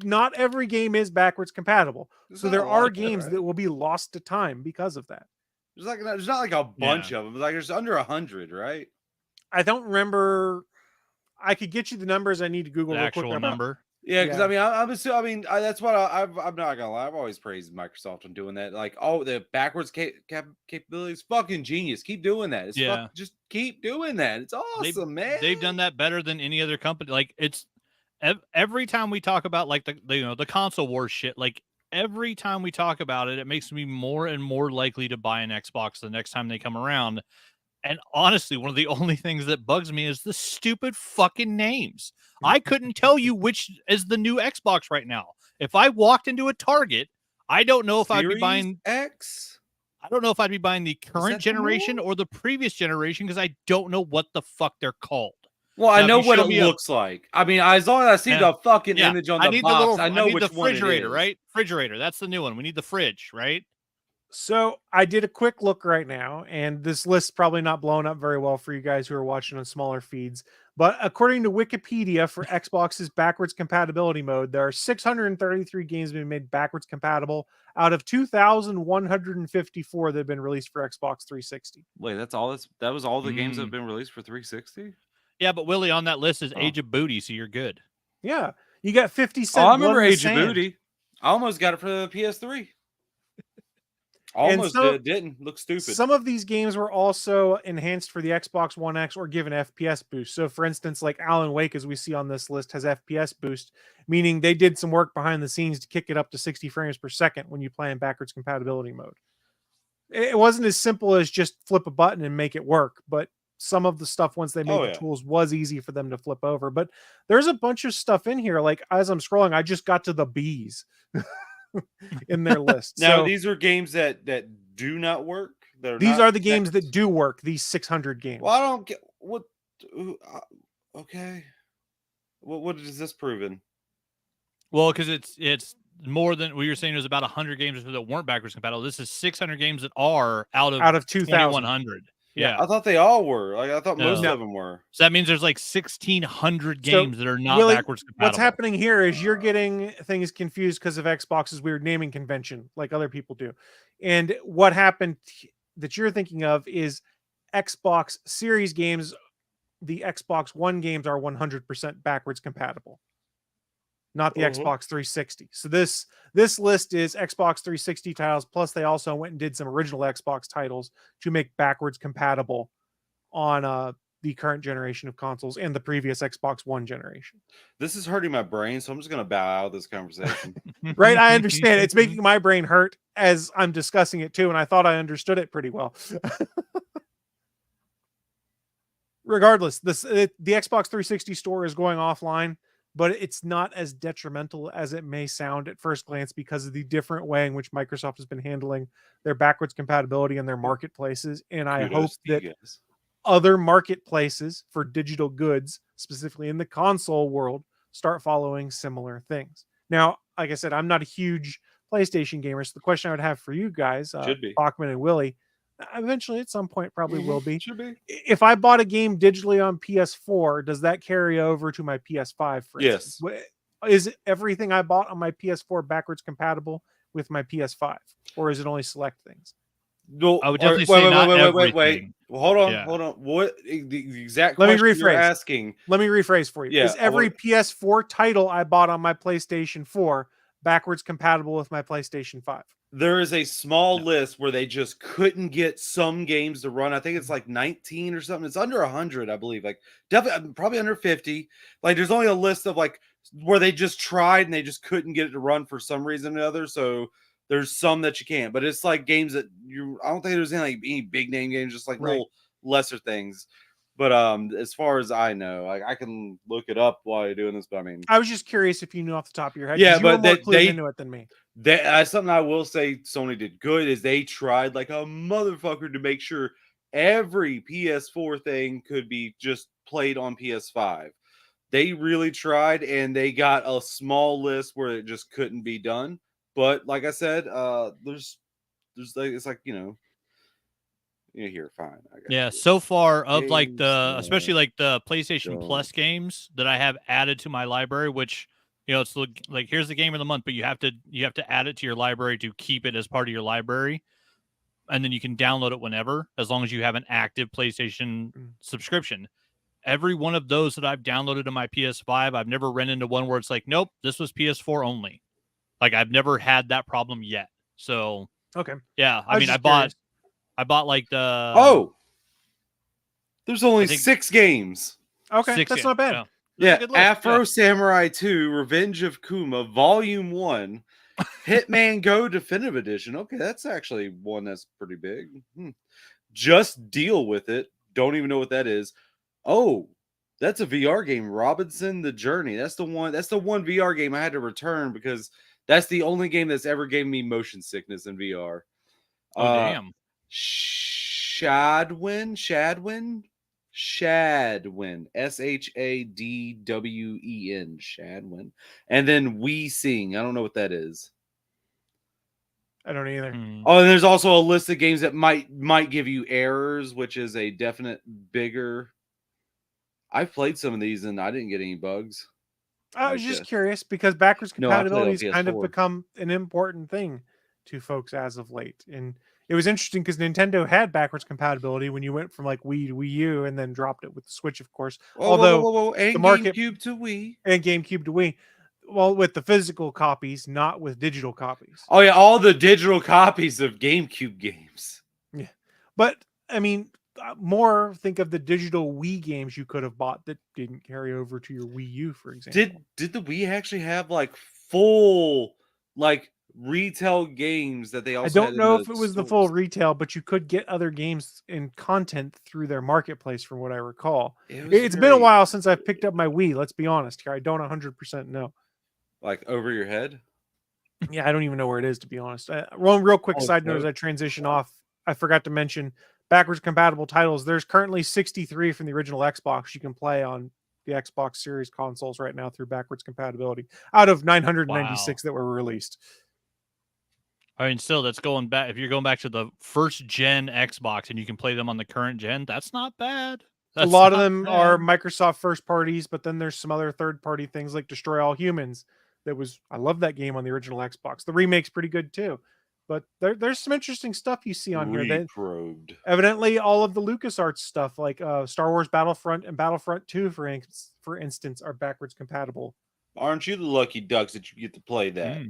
not every game is backwards compatible. There's So not there a lot are of that, games right? that will be lost to time because of that. There's not like a bunch of them. Like there's under 100, right? I don't remember. I could get you the numbers. I need to Google The real quick. actual number. Yeah, because Yeah. I mean, I'm assuming. I mean, that's what I'm not gonna lie. I've always praised Microsoft on doing that. Like, oh, the backwards capabilities, fucking genius. Keep doing that. Just keep doing that. It's awesome, man. They've done that better than any other company. Like it's every time we talk about like the console wars shit. Like every time we talk about it, it makes me more and more likely to buy an Xbox the next time they come around. And honestly, one of the only things that bugs me is the stupid fucking names. I couldn't tell you which is the new Xbox right now. If I walked into a Target, I don't know if I'd be Series buying X. I don't know if I'd be buying the current that the generation one? or the previous generation because I don't know what the fuck they're called. Well, I Now, if know you what show it me a- looks like. I mean, as long as I see Yeah. the fucking Yeah, image on I the need box, I I know need which the one it refrigerator, is. right? Refrigerator. That's the new one. We need the fridge, right? So I did a quick look right now, and this list's probably not blown up very well for you guys who are watching on smaller feeds. But according to Wikipedia, for Xbox's backwards compatibility mode, there are 633 games being made backwards compatible out of 2,154 that have been released for Xbox 360. Wait, that's all. That was all the games that have Mm. been released for 360. Yeah, but Willie, on that list is Oh. Age of Booty, so you're good. Yeah, you got 50 Oh, Cent. I Blood remember in the Age of Sand. Booty. I almost got it for the PS3. And Almost some- did. Didn't look stupid. Some of these games were also enhanced for the Xbox One X or given FPS boost. So, for instance, like Alan Wake, as we see on this list, has FPS boost, meaning they did some work behind the scenes to kick it up to 60 frames per second when you play in backwards compatibility mode. It wasn't as simple as just flip a button and make it work, but some of the stuff, once they made the tools, was easy for them to flip over. But there's a bunch of stuff in here. Like, as I'm scrolling, I just got to the bees in their list. Now, So these are games that do not work. these are the games that do work. These 600 games. Well, I don't get what. Okay. What is this proving? Well, because it's more than we were saying. There's about 100 games that weren't backwards compatible. This is 600 games that are out of 2,000. 2,100. Yeah. I thought they all were. Like I thought most No. of them were. So that means there's like 1,600 So, games that are not Willie, backwards compatible. what's happening here is you're getting things confused because of Xbox's weird naming convention, like other people do. And what happened that you're thinking of is Xbox Series games. The Xbox One games are 100% backwards compatible, not the Xbox 360. So this list is Xbox 360 titles, plus they also went and did some original Xbox titles to make backwards compatible on the current generation of consoles and the previous Xbox One generation. This is hurting my brain, so I'm just gonna bow out of this conversation. Right? I understand. It's making my brain hurt as I'm discussing it too, and I thought I understood it pretty well. Regardless, the Xbox 360 store is going offline, but it's not as detrimental as it may sound at first glance because of the different way in which Microsoft has been handling their backwards compatibility and their marketplaces. And I hope that other marketplaces for digital goods, specifically in the console world, start following similar things. Now, like I said, I'm not a huge PlayStation gamer, so the question I would have for you guys, Bachman and Willie, eventually at some point probably will be. Should be. If I bought a game digitally on PS4, does that carry over to my PS5? For instance? Is everything I bought on my PS4 backwards compatible with my PS5, or is it only select things? No, I would definitely say not everything. Wait. Well, hold on. What the exact Let me question you're rephrase. asking? Let me rephrase for you. Yeah, Is every PS4 title I bought on my PlayStation 4 backwards compatible with my PlayStation 5? There is a small list where they just couldn't get some games to run. I think it's like 19 or something. It's under 100, I believe. Like definitely, probably under 50. Like there's only a list of like where they just tried and they just couldn't get it to run for some reason or other. So there's some that you can't. But it's like games that I don't think there's any big name games, just like little lesser things. But as far as I know, like I can look it up while you're doing this. But I mean, I was just curious if you knew off the top of your head. Yeah, 'cause you were but more they- clued they- into it than me. that's something I will say Sony did good is they tried like a motherfucker to make sure every PS4 thing could be just played on PS5. They really tried, and they got a small list where it just couldn't be done. But like I said, there's like it's like here, fine. I got Yeah, you. so far of like Games, especially like the PlayStation don't. Plus games that I have added to my library, which it's like here's the game of the month, but you have to add it to your library to keep it as part of your library, and then you can download it whenever, as long as you have an active PlayStation subscription. Every one of those that I've downloaded to my PS5, I've never run into one where it's like, nope, this was PS4 only. Like I've never had that problem yet. So Okay. yeah, I I mean, was I just bought like the there's only I think- 6 games. Okay, 6 that's games. not bad. Yeah. That's a Yeah, good list. Afro Samurai 2, Revenge of Kuma, Volume 1, Hitman Go Definitive Edition. Okay, that's actually one that's pretty big. Just Deal With It. Don't even know what that is. Oh, that's a VR game. Robinson the Journey. That's the one VR game I had to return because that's the only game that's ever gave me motion sickness in VR. Oh damn. Shadwin, Shadwen, Shadwen, and then We Sing. I don't know what that is. I don't either. Oh, and there's also a list of games that might give you errors, which is a definite bigger. I've played some of these and I didn't get any bugs. I was just curious because backwards No, I played on compatibility has kind of PS4. become an important thing to folks as of late. And it was interesting because Nintendo had backwards compatibility when you went from like Wii to Wii U and then dropped it with the Switch, of course. Whoa. And the market- GameCube to Wii. And GameCube to Wii. Well, with the physical copies, not with digital copies. Oh yeah, all the digital copies of GameCube games. Yeah. But I mean, more think of the digital Wii games you could have bought that didn't carry over to your Wii U, for example. Did the Wii actually have like full like retail games that they also? I don't had know in if the it was the full stores? retail, but you could get other games and content through their marketplace, from what I recall. It was It's been a very, while since I've picked up my Wii. Let's be honest here. I don't 100% know. like over your head. Yeah, I don't even know where it is, to be honest. Real quick Oh, side note as no. I transition off, I forgot to mention backwards compatible titles. There's currently 63 from the original Xbox you can play on the Xbox Series consoles right now through backwards compatibility out of 996 that were released. I mean, still, that's going back. If you're going back to the first gen Xbox and you can play them on the current gen, that's not bad. A lot of not them bad. are Microsoft first parties, but then there's some other third party things like Destroy All Humans. I love that game on the original Xbox. The remake's pretty good too. But there's some interesting stuff you see on here. Reprobed. Evidently, all of the LucasArts stuff, like Star Wars Battlefront and Battlefront 2, for instance, are backwards compatible. Aren't you the lucky ducks that you get to play that,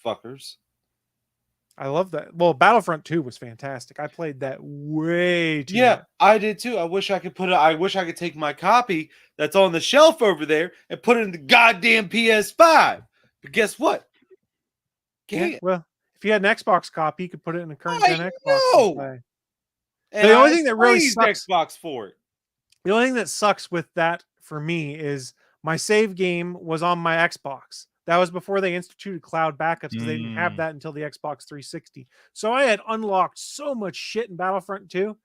fuckers? I love that. Well, Battlefront 2 was fantastic. I played that way too much. I did too. I wish I could take my copy that's on the shelf over there and put it in the goddamn PS5. But guess what? Yeah, well, if you had an Xbox copy, you could put it in a current gen I Xbox know. and play. And The only I thing that really praised sucks- Xbox for it. The only thing that sucks with that for me is my save game was on my Xbox. That was before they instituted cloud backups because they didn't have that until the Xbox 360. So I had unlocked so much shit in Battlefront 2,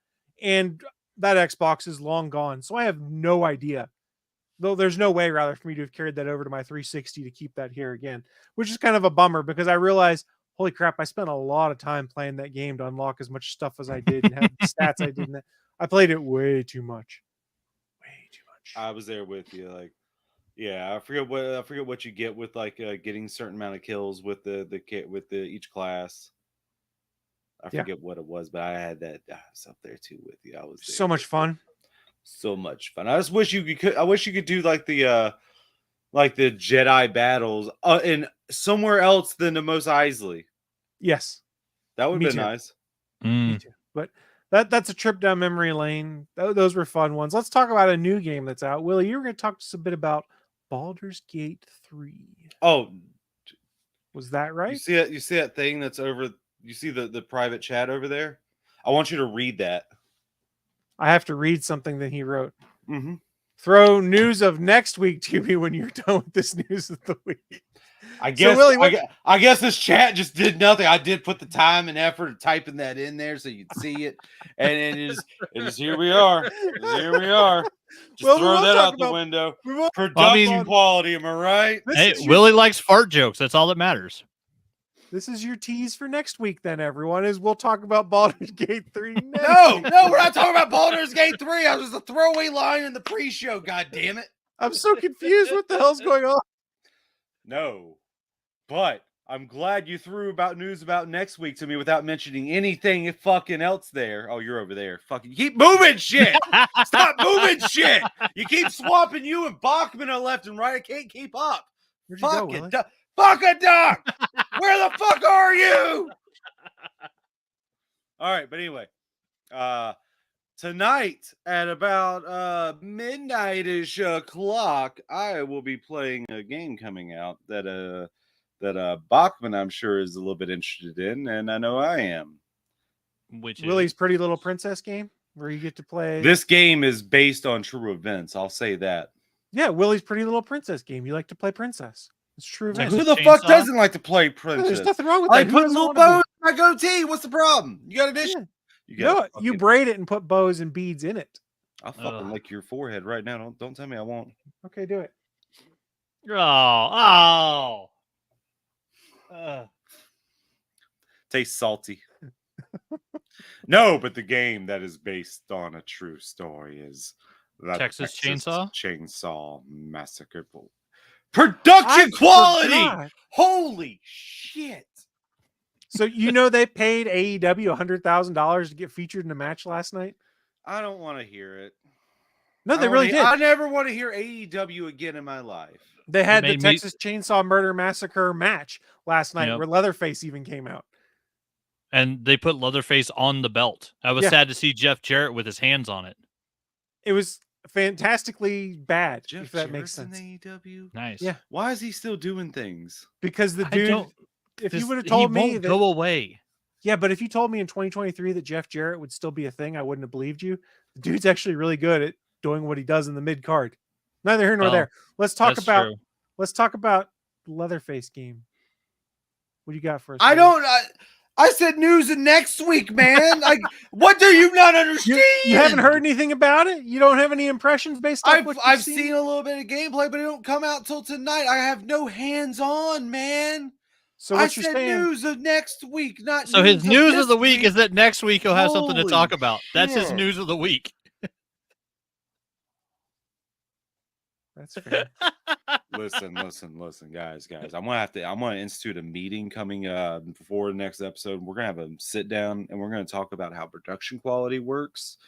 and that Xbox is long gone. So I have no idea. Though there's no way, rather, for me to have carried that over to my 360 to keep that here again, which is kind of a bummer because I realized, holy crap, I spent a lot of time playing that game to unlock as much stuff as I did and have the stats I did. In that. I played it way too much. Way too much. I was there with you. Like, yeah, I forget what you get with like getting a certain amount of kills with the kit with each class. I forget what it was, but I had that. I was up there too with you. I was there So much fun. So much fun. I just wish you could. I wish you could do like the Jedi battles in somewhere else than the Mos Eisley. Yes, that would Me have been too. nice. Me too. But that's a trip down memory lane. Those were fun ones. Let's talk about a new game that's out. Willie, you were going to talk to us a bit about Baldur's Gate 3. Oh, was that right? You see it? You see that thing that's over? You see the private chat over there? I want you to read that. I have to read something that he wrote. Mm-hmm. Throw news of next week to me when you're done with this news of the week. I guess Willie, I guess this chat just did nothing. I did put the time and effort of typing that in there so you'd see it, and it is here we are. Here we are. Just Well, we throw will that talk out the about- window. we will Production mean- quality, am I right? This Hey, is your- Willie likes fart jokes. That's all that matters. This is your tease for next week, then, everyone, is we'll talk about Baldur's Gate 3 next No, week. no, we're not talking about Baldur's Gate 3. I was a throwaway line in the pre-show, god damn it. I'm so confused. What the hell's going on? No. But I'm glad you threw about news about next week to me without mentioning anything fucking else there. Oh, you're over there. Fucking keep moving shit. Stop moving shit. You keep swapping you and Bachman on left and right. I can't keep up. Where'd you go, Fucking Willie? fucking duck. Where the fuck are you? All right, but anyway, tonight at about midnight-ish o'clock, I will be playing a game coming out that Bachman, I'm sure, is a little bit interested in, and I know I am. Which Willie's is Pretty Little Princess game where you get to play. This game is based on true events. I'll say that. Yeah, Willie's Pretty Little Princess game. You like to play princess. It's true. Texas Who event. the fuck Chainsaw? doesn't like to play Yeah, princess? there's nothing wrong with I that. Who put doesn't little wanna bows in my goatee. What's the problem? You got an be- issue? Yeah. You No, got you braid it and put bows and beads in it. I'll fucking Ugh. lick your forehead right now. Don't tell me I won't. Okay, do it. oh. Tastes salty. No, but the game that is based on a true story is the Texas Chainsaw? Chainsaw Massacre. Production I quality. forgot. Holy shit. So you know they paid AEW $100,000 to get featured in a match last night? I don't want to hear it. No, they really did. I never want to hear AEW again in my life. They had the made me- Texas Chainsaw Murder Massacre match last night Yep. where Leatherface even came out. And they put Leatherface on the belt. I was Yeah. sad to see Jeff Jarrett with his hands on it. It was fantastically bad, Jeff if that makes Jarrett's sense. in AEW? Nice. Yeah. Why is he still doing things? Because the I dude, don't- if you This- would have he told me won't that, go away. yeah, but if you told me in 2023 that Jeff Jarrett would still be a thing, I wouldn't have believed you. The dude's actually really good at doing what he does in the mid card. Neither here nor Well, there. Let's talk That's about true. let's talk about Leatherface game. What do you got for us? I Willie? don't. I said news of next week, man. Like, what do you not understand? You haven't heard anything about it? You don't have any impressions based off what I've you've seen a little bit of gameplay, but it don't come out till tonight. I have no hands on, man. So I what you're said saying? news of next week, not So his news this of the week is that next week he'll have something to Holy talk about. That's his shit. news of the week. That's fair. listen, guys. I'm gonna institute a meeting coming before the next episode. We're gonna have a sit down and we're gonna talk about how production quality works.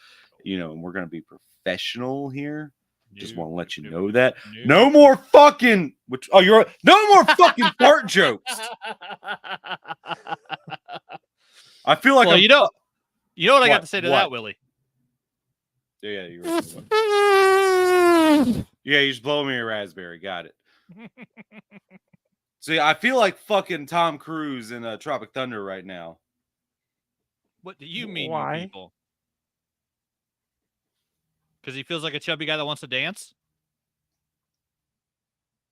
You know, and we're gonna be professional here. Just want to let you know that. No more fucking no more fucking fart jokes. I feel like Well, I'm, you know what I got What? to say to What? that, Willie? Yeah, you're yeah, you just blow me a raspberry. Got it. See, I feel like fucking Tom Cruise in Tropic Thunder right now. What do you mean, Why? you people? Because he feels like a chubby guy that wants to dance?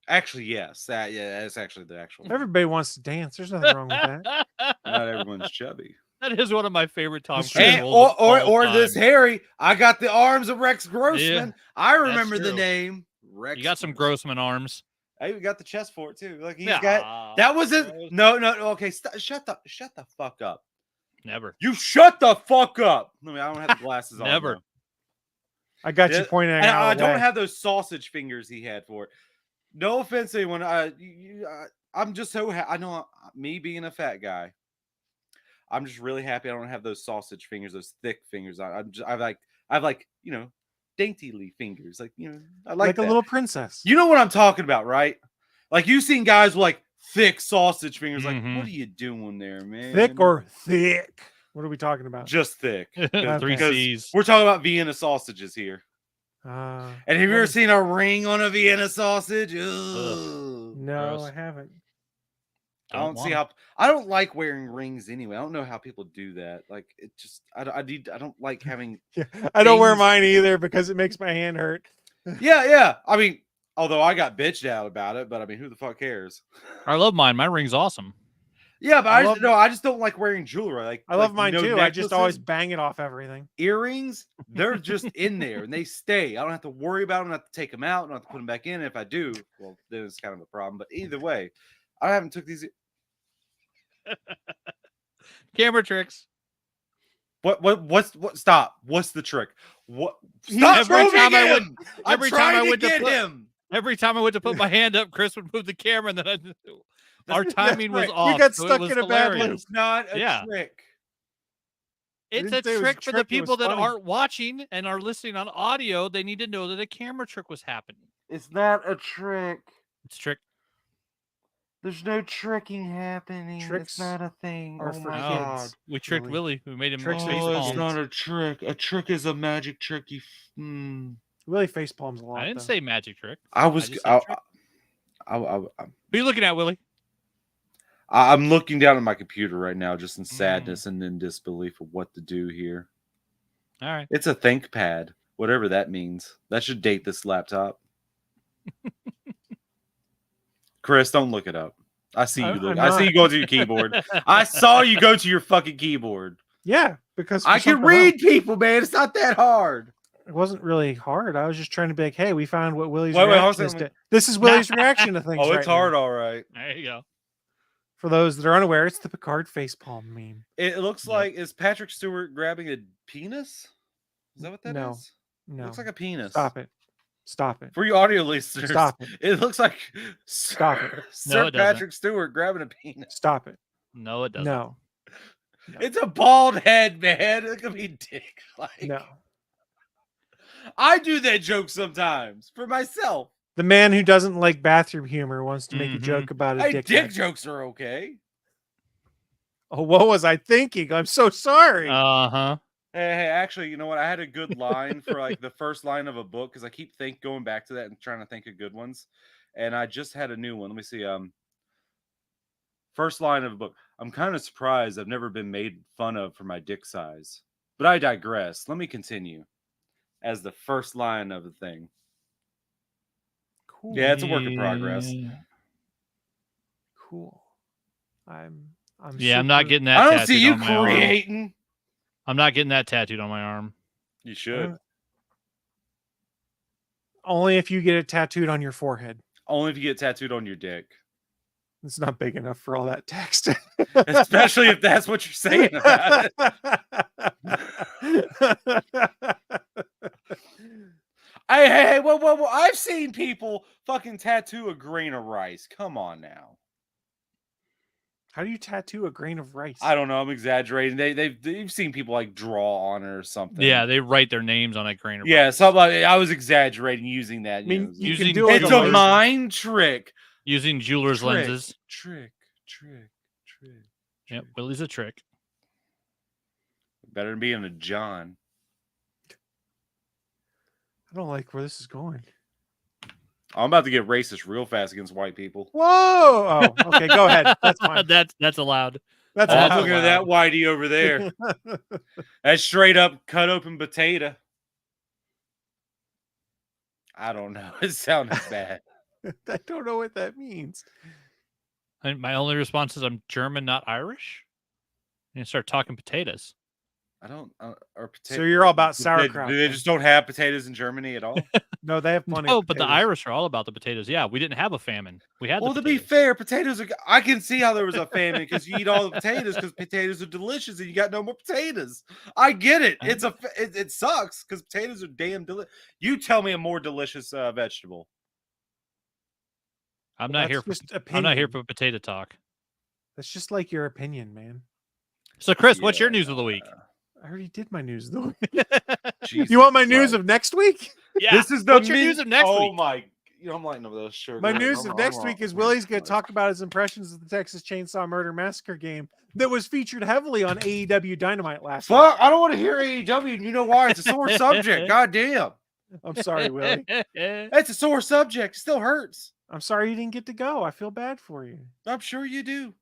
Actually, yes. That's actually the actual. Everybody wants to dance. There's nothing wrong with that. Not everyone's chubby. That is one of my favorite Tom That's Cruise true. And, roles of all or this time. Harry. I got the arms of Rex Grossman. Yeah, I remember the true. name. Rex. You got some Grossman. Grossman arms. I even got the chest for it too. Like he's Yeah. got. That was it. No. Okay, shut the fuck up. Never. You shut the fuck up. I mean, I don't have the glasses on. Never. though. I got you Yeah, pointing And out. I don't have those sausage fingers he had for it. No offense to anyone. I'm just so I know me being a fat guy. I'm just really happy I don't have those sausage fingers, those thick fingers. I've like daintily fingers, like I like a that. little princess. You know what I'm talking about, right? Like you've seen guys with like thick sausage fingers. Like, Mhm. what are you doing there, man? Thick or thick? What are we talking about? just thick? 3 Because C's. we're talking about Vienna sausages here. Uh, And have you what ever is- seen a ring on a Vienna sausage? Ugh. No, Gross. I haven't. I don't see how. I don't like wearing rings anyway. I don't know how people do that. Like it just. I don't like having. Yeah, I don't wear things- mine either because it makes my hand hurt. Yeah. I mean, although I got bitched out about it, but I mean, who the fuck cares? I love mine. My ring's awesome. Yeah, but I I just don't like wearing jewelry. Like I love mine too. I just always necklaces, bang it off everything. earrings. They're just in there and they stay. I don't have to worry about them. I don't have to take them out. I don't have to put them back in. If I do, well, then it's kind of a problem. But either way, I haven't took these. Camera tricks. What's stop? What's the trick? What? Stop Every moving time I him! I'm every time trying I to went to get put- him. Every time I went to put my hand up, Chris would move the camera, and then our timing was right. off. We got so it stuck was in a bad hilarious. loop. It's not a Yeah. trick. It's didn't a say it was a trick for the trick, it was people that funny. aren't watching and are listening on audio. They need to know that a camera trick was happening. It's not a trick. It's a trick. There's no tricking happening. Tricks It's not a thing. are Oh for my Oh, god. kids. we tricked Willie. Willie. We made him Tricks face are for Oh, it's kids. palm. not a trick. A trick is a magic trick. Willie face palms a lot. I didn't though. say magic trick. I was. just said trick. I'm Who are you looking at, Willie? looking down at my computer right now, just in sadness and in disbelief of what to do here. All right. It's a ThinkPad, whatever that means. That should date this laptop. Chris, don't look it up. I see you. I see you go to your keyboard. I saw you go to your fucking keyboard. Yeah, because for I can something read else, people, man. It's not that hard. it wasn't really hard. I was just trying to be like, hey, we found what Willie's Wait, hold reaction on, is wait. to. This is Willie's reaction to things. Oh, right it's now. hard, all right. There you go. For those that are unaware, it's the Picard facepalm meme. It looks Yep. like, is Patrick Stewart grabbing a penis? Is that what that is? No. It No, looks like a penis. stop it. Stop it. For you audio listeners, Stop it. it looks like Stop it. Sir it doesn't. Patrick Stewart grabbing a penis. Stop it. No, it doesn't. No. It's a bald head, man. It could be dick. Like, No. I do that joke sometimes for myself. The man who doesn't like bathroom humor wants to make a Mhm. joke about a Hey, dick. dick head. jokes are okay. Oh, what was I thinking? I'm so sorry. Uh-huh. Hey, actually, you know what? I had a good line for like the first line of a book because I keep going back to that and trying to think of good ones. And I just had a new one. Let me see. First line of a book. I'm kind of surprised I've never been made fun of for my dick size. But I digress. Let me continue as the first line of the thing. Cool. Yeah, it's a work in progress. Cool. I'm Yeah, I'm not super- getting that. I don't tattooed see you on my arm. creating. I'm not getting that tattooed on my arm. You should. Only if you get it tattooed on your forehead. Only if you get tattooed on your dick. It's not big enough for all that text. Especially if that's what you're saying about it. Hey, whoa. I've seen people fucking tattoo a grain of rice. Come on now. How do you tattoo a grain of rice? I don't know. I'm exaggerating. They've seen people like draw on it or something. Yeah, they write their names on a grain of Yeah, rice. something like, I was exaggerating using that. I mean, know, you using can do it. it's like a mind trick. Using jeweler's Trick. lenses. Trick. Yep, Willie's a trick. Better than being a John. I don't like where this is going. I'm about to get racist real fast against white people. Whoa! Oh, okay, go ahead. That's fine. That's allowed. That's Oh, allowed. look at that whitey over there. That's straight up cut open potato. I don't know. It sounded bad. I don't know what that means. And my only response is I'm German, not Irish. And start talking potatoes. I don't. Or So you're all about Do sauerkraut. they then. just don't have potatoes in Germany at all? No, they have plenty. No, of but the potatoes. Irish are all about the potatoes. Yeah, we didn't have a famine. We had Well, the to be potatoes. fair, potatoes are. I can see how there was a famine because you eat all the potatoes because potatoes are delicious and you got no more potatoes. I get it. It sucks because potatoes are damn delicious. You tell me a more delicious vegetable. I'm Well, not here that's for just I'm not here opinion. for potato talk. That's just like your opinion, man. So Chris, what's your news of the week? I already did my news though. Jesus You want my news Christ. of next week? Yeah. This is the What's your news of next oh week? my! I'm lighting up those shirts. My news of next week is Willie's going to talk about his impressions of the Texas Chainsaw Murder Massacre game that was featured heavily on AEW Dynamite last week. Fuck! I don't want to hear AEW. And you know why? It's a sore subject. God damn! I'm sorry, Willie. It's a sore subject. It still hurts. I'm sorry you didn't get to go. I feel bad for you. I'm sure you do.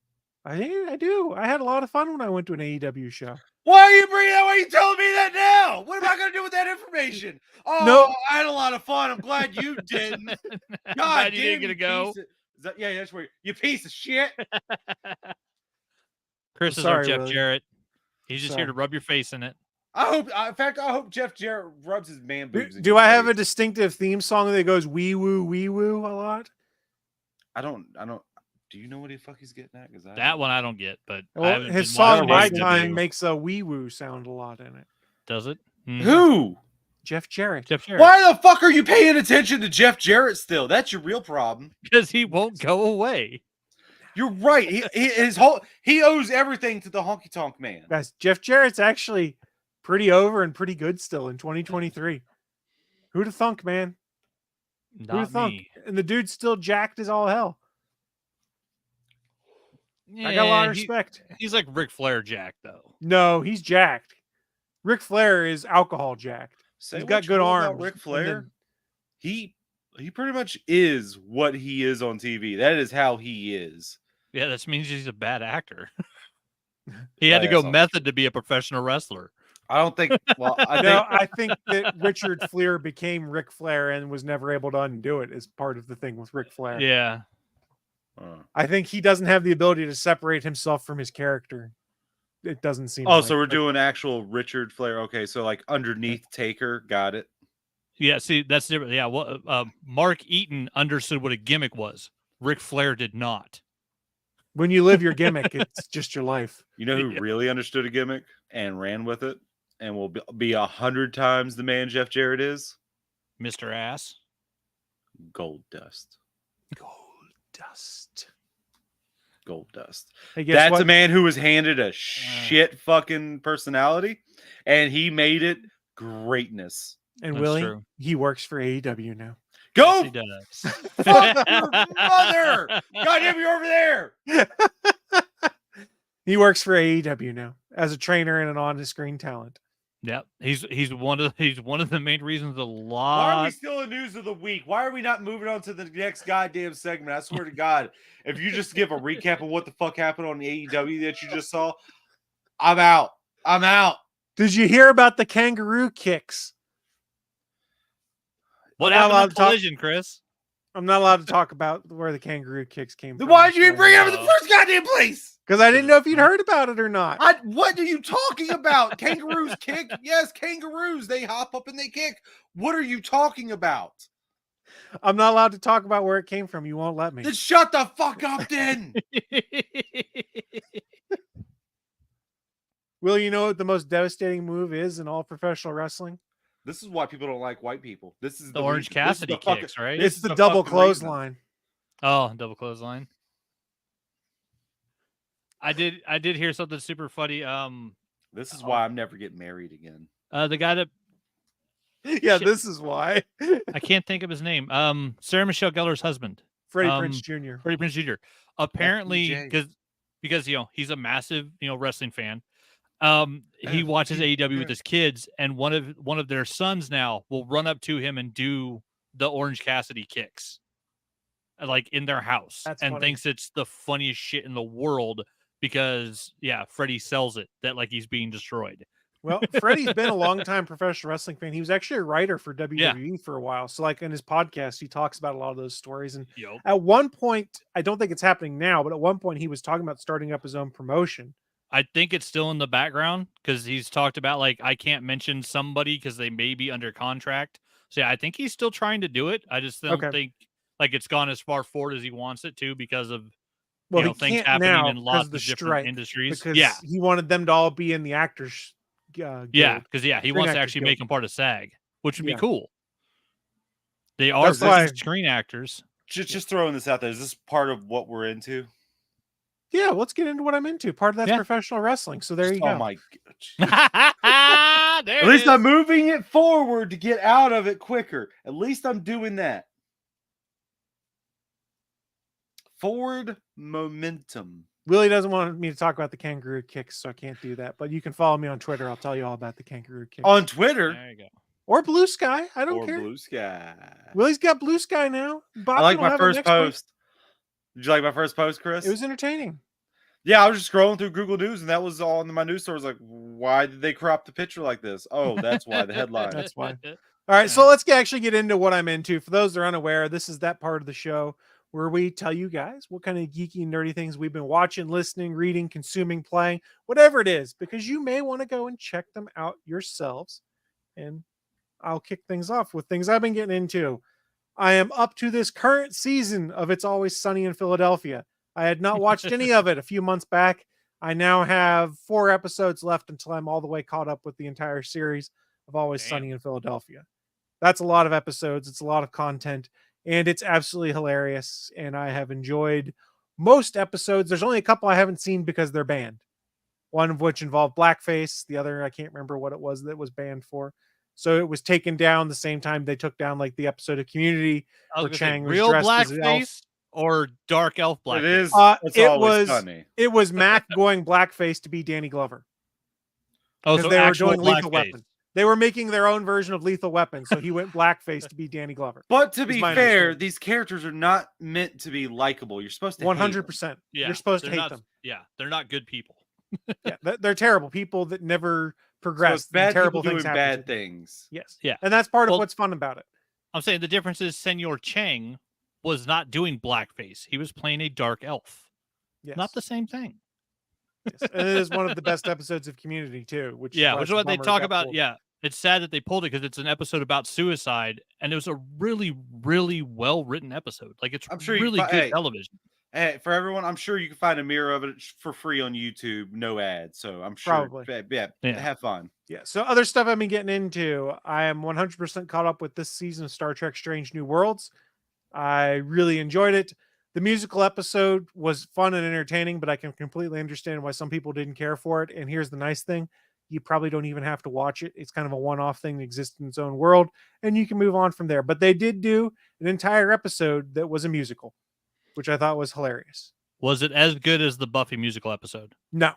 I do. I had a lot of fun when I went to an AEW show. Why are you bringing that? Why are you telling me that now? What am I going to do with that information? Oh, No. I had a lot of fun. I'm glad you didn't. I'm God glad you damn, didn't get to go. piece of- is that, yeah, that's where you piece of shit. Chris is sorry, our Jeff Willie. Jarrett. He's just here Sorry. to rub your face in it. In fact, I hope Jeff Jarrett rubs his man boobs. in Do your I have a face. distinctive theme song that goes wee woo a lot? I don't. Do you know what the fuck he's getting at? Because That one I don't get, but I Well, haven't his been song watching "My AEW. Time" makes a wee woo sound a lot in it. Does it? Hmm. Who? Jeff Jarrett. Jeff Jarrett. Why the fuck are you paying attention to Jeff Jarrett still? That's your real problem. Because he won't go away. You're right. He owes everything to the honky tonk man. Guys, Jeff Jarrett's actually pretty over and pretty good still in 2023. Who'd have thunk, man? Who'd have Not thunk? me. And the dude's still jacked as all hell. I got a lot of respect. He's like Ric Flair Jack, though. No, he's jacked. Ric Flair is alcohol jacked. Say He's what got you good will arms. about Ric and Flair. then- He pretty much is what he is on TV. That is how he is. Yeah, that means he's a bad actor. He had to go Asshole. method to be a professional wrestler. I don't think. Well, I No, think I think that Richard Fleer became Ric Flair and was never able to undo it as part of the thing with Ric Flair. Yeah. I think he doesn't have the ability to separate himself from his character. It doesn't seem. Oh, like. so we're Like, doing actual Richard Flair. Okay, so like underneath Taker, got it. Yeah, see, that's different. Yeah, well, Mark Eaton understood what a gimmick was. Ric Flair did not. when you live your gimmick, it's just your life. You know who Yeah. really understood a gimmick and ran with it, and will be 100 times the man Jeff Jarrett is? Mr. Ass. Gold Dust. Gold dust. Gold Dust. Hey, guess That's what? a man who was handed a shit fucking personality, and he made it greatness. And That's Willie, true. he works for AEW now. Go Yes, he does. fuck your mother! Goddamn, you're over there. He works for AEW now as a trainer and an on-screen talent. Yep, he's one of the main reasons a Why are we lot. still in news of the week? Why are we not moving on to the next goddamn segment? I swear to God, if you just give a recap of what the fuck happened on the AEW that you just saw, I'm out. I'm out. Did you hear about the kangaroo kicks? What I'm not allowed happened to in talk- Collision, Chris? I'm not allowed to talk about where the kangaroo kicks came Then from. why did you bring it up in the first goddamn place? Because I didn't know if you'd heard about it or not. What are you talking about? Kangaroos kick? Yes, kangaroos. They hop up and they kick. What are you talking about? I'm not allowed to talk about where it came from. You won't let me. Then shut the fuck up then. Will, you know what the most devastating move is in all professional wrestling? This is why people don't like white people. This is The Orange reason. This is Cassidy the fucking- kicks, right? this It's is the double fucking reason. clothesline. Oh, double clothesline. I did hear something super funny. This is why I'm never getting married again. The guy that Yeah, Shit. this is why. I can't think of his name. Sarah Michelle Gellar's husband, Freddie Prinze Jr. Freddie Prinze Jr. Apparently, FPJ. because he's a massive wrestling fan. He watches FPJ. AEW with his kids, and one of their sons now will run up to him and do the Orange Cassidy kicks, like in their house, That's and funny. thinks it's the funniest shit in the world because Freddie sells it that like he's being destroyed. Well, Freddie's been a longtime professional wrestling fan. He was actually a writer for WWE for a while. So, like in his podcast, he talks about a lot of those stories. And Yep. at one point, I don't think it's happening now, but at one point, he was talking about starting up his own promotion. I think it's still in the background because he's talked about like I can't mention somebody because they may be under contract. So I think he's still trying to do it. I just don't Okay. think like it's gone as far forward as he wants it to because of Well, things he can't happening now in because lots of of the different strike. industries. Because Yeah, he wanted them to all be in the actors. yeah, guild. because he Screen wants to Actors actually Guild. make them part of SAG, which would Yeah. be cool. They are That's why- screen actors. Just throwing this out there. Is this part of what we're into? Yeah, let's get into what I'm into. Part of that's Yeah. professional wrestling. So there you Oh go. my god. There At it least is. I'm moving it forward to get out of it quicker. At least I'm doing that. Forward momentum. Willie doesn't want me to talk about the kangaroo kicks, so I can't do that. But you can follow me on Twitter. I'll tell you all about the kangaroo kicks. On Twitter. There you go. Or Blue Sky. I don't or care. Blue Sky. Willie's got Blue Sky now. I like Bachman will my have it first next week. post. Did you like my first post, Chris? It was entertaining. Yeah, I was just scrolling through Google News, and that was all in my news stories. Like, why did they crop the picture like this? Oh, that's why, the headline. That's why. All right, so let's actually get into what I'm into. For those that are unaware, this is that part of the show where we tell you guys what kind of geeky, nerdy things we've been watching, listening, reading, consuming, playing, whatever it is, because you may want to go and check them out yourselves. And I'll kick things off with things I've been getting into. I am up to this current season of It's Always Sunny in Philadelphia. I had not watched any of it a few months back. I now have 4 episodes left until I'm all the way caught up with the entire series of Always Sunny in Philadelphia. That's a lot of episodes. It's a lot of content, and it's absolutely hilarious. And I have enjoyed most episodes. There's only a couple I haven't seen because they're banned. One of which involved blackface. The other, I can't remember what it was that was banned for. So it was taken down the same time they took down like the episode of Community where Chang was real dressed as an elf. blackface or dark elf blackface. It is. It's It always was sunny. it was Mac going blackface to be Danny Glover. Oh, Because so they were actual doing Lethal blackface. Weapon. They were making their own version of Lethal Weapon, so he went blackface to be Danny Glover. But to is be my fair, understanding. these characters are not meant to be likable. You're supposed to 100%. Yeah, You're supposed to they're hate not- them. Yeah, they're not good people. Yeah, they're terrible people that never So progress. it's bad terrible people things doing happen to bad them. things. Yes. Yeah. And that's part of Well- what's fun about it. I'm saying the difference is Senor Chang was not doing blackface. He was playing a dark elf. Yes. Not the same thing. Yes. And it is one of the best episodes of Community too, which Yeah, why which it's is a what they bummer it talk got about. pulled. Yeah, it's sad that they pulled it because it's an episode about suicide, and it was a really, really well written episode. Like it's I'm sure you really can good hey, television. Hey, for everyone, I'm sure you can find a mirror of it for free on YouTube, no ads. So I'm sure. Probably. Yeah, Yeah. have fun. Yeah. So other stuff I've been getting into, I am 100% caught up with this season of Star Trek Strange New Worlds. I really enjoyed it. The musical episode was fun and entertaining, but I can completely understand why some people didn't care for it. And here's the nice thing. You probably don't even have to watch it. It's kind of a one-off thing that exists in its own world, and you can move on from there. But they did do an entire episode that was a musical, which I thought was hilarious. Was it as good as the Buffy musical episode? No,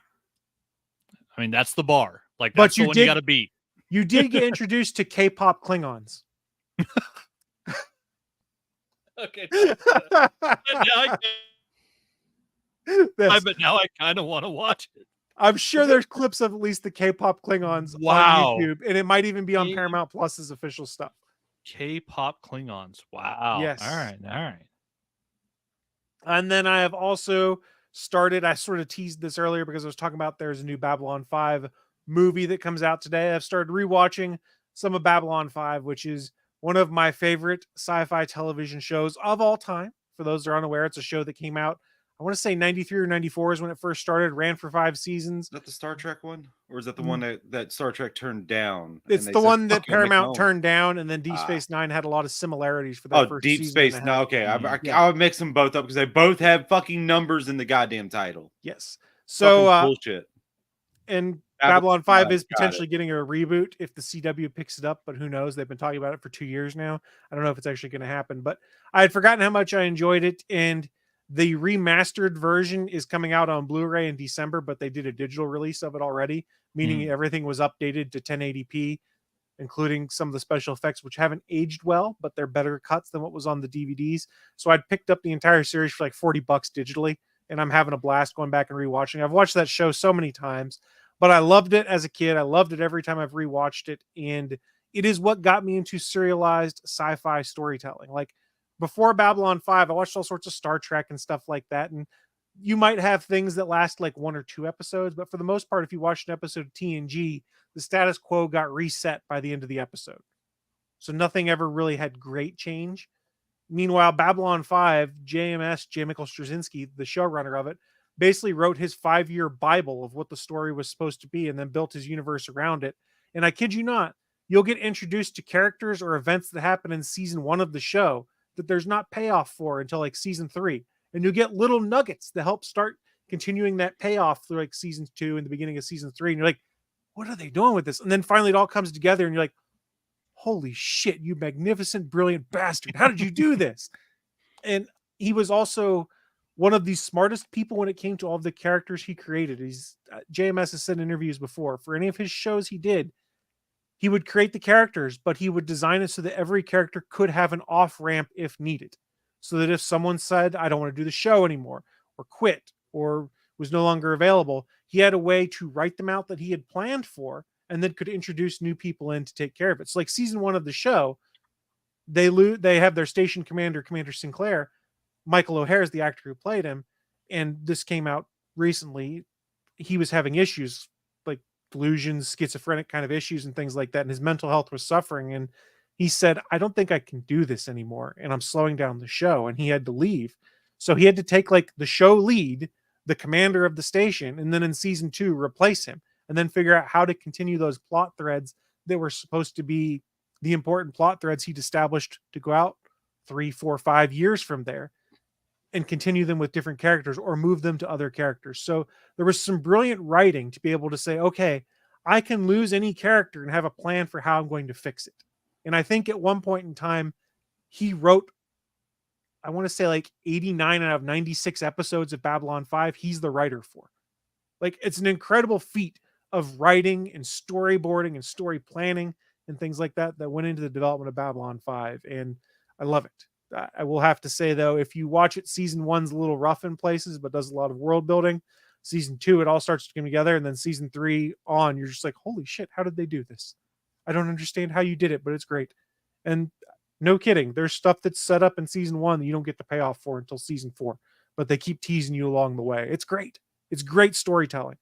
I mean, that's the bar. Like But that's the you one did- you got to beat. you did get introduced to K-pop Klingons. Okay. That's- But now I kind of want to watch it. I'm sure there's clips of at least the K-pop Klingons Wow. on YouTube, and it might even be on K- Paramount Plus's official stuff. K-pop Klingons. Wow. Yes. All right. All right. And then I have also started, I sort of teased this earlier because I was talking about there's a new Babylon 5 movie that comes out today. I've started rewatching some of Babylon 5, which is one of my favorite sci-fi television shows of all time. For those that are unaware, it's a show that came out, I want to say 93 or 94 is when it first started, ran for 5 seasons. Is that the Star Trek one, or is that the one that Star Trek turned down? and It's they the said, one that "Fuck it, we'll make Paramount our own"? turned down, and then Deep Ah. Space Nine had a lot of similarities for that Oh, first Deep season Space. and a No, half. okay. Yeah. I would mix them both up because they both have fucking numbers in the goddamn title. Yes. So, Fucking bullshit. and Babylon Babylon 5 5, is got potentially getting a reboot if the CW picks it up, but who knows? They've been talking about it for 2 years now. I don't know if it's actually going to happen, but I had forgotten how much I enjoyed it. And the remastered version is coming out on Blu-ray in December, but they did a digital release of it already, meaning everything was updated to 1080p, including some of the special effects, which haven't aged well, but they're better cuts than what was on the DVDs. So I'd picked up the entire series for like $40 digitally, and I'm having a blast going back and rewatching. I've watched that show so many times, but I loved it as a kid. I loved it every time I've rewatched it, and it is what got me into serialized sci-fi storytelling. Like before Babylon 5, I watched all sorts of Star Trek and stuff like that, and you might have things that last like 1 or 2 episodes, but for the most part, if you watched an episode of TNG, the status quo got reset by the end of the episode. So nothing ever really had great change. Meanwhile, Babylon 5, JMS, J. Michael Straczynski, the showrunner of it, basically wrote his 5-year Bible of what the story was supposed to be and then built his universe around it. And I kid you not, you'll get introduced to characters or events that happen in season 1 of the show that there's not payoff for until like season 3. And you'll get little nuggets that help start continuing that payoff through like season 2 and the beginning of season 3. And you're like, what are they doing with this? And then finally it all comes together and you're like, holy shit, you magnificent, brilliant bastard. How did you do this? And he was also one of the smartest people when it came to all of the characters he created. He's JMS has said in interviews before, for any of his shows he did, he would create the characters, but he would design it so that every character could have an off ramp if needed. So that if someone said, I don't want to do the show anymore, or quit, or was no longer available, he had a way to write them out that he had planned for and then could introduce new people in to take care of it. So like season 1 of the show, they have their station commander, Commander Sinclair. Michael O'Hare is the actor who played him. And this came out recently. He was having issues like delusions, schizophrenic kind of issues and things like that. And his mental health was suffering. And he said, I don't think I can do this anymore. And I'm slowing down the show. And he had to leave. So he had to take like the show lead, the commander of the station, and then in season 2, replace him and then figure out how to continue those plot threads that were supposed to be the important plot threads he'd established to go out 3, 4, 5 years from there and continue them with different characters or move them to other characters. So there was some brilliant writing to be able to say, okay, I can lose any character and have a plan for how I'm going to fix it. And I think at one point in time, he wrote, I want to say like 89 out of 96 episodes of Babylon 5, he's the writer for. Like, it's an incredible feat of writing and storyboarding and story planning and things like that that went into the development of Babylon 5. And I love it. I will have to say, though, if you watch it, season 1's a little rough in places, but does a lot of world building. Season 2, it all starts to come together. And then season 3 on, you're just like, holy shit, how did they do this? I don't understand how you did it, but it's great. And no kidding, there's stuff that's set up in season 1 that you don't get the payoff for until season 4, but they keep teasing you along the way. It's great. It's great storytelling.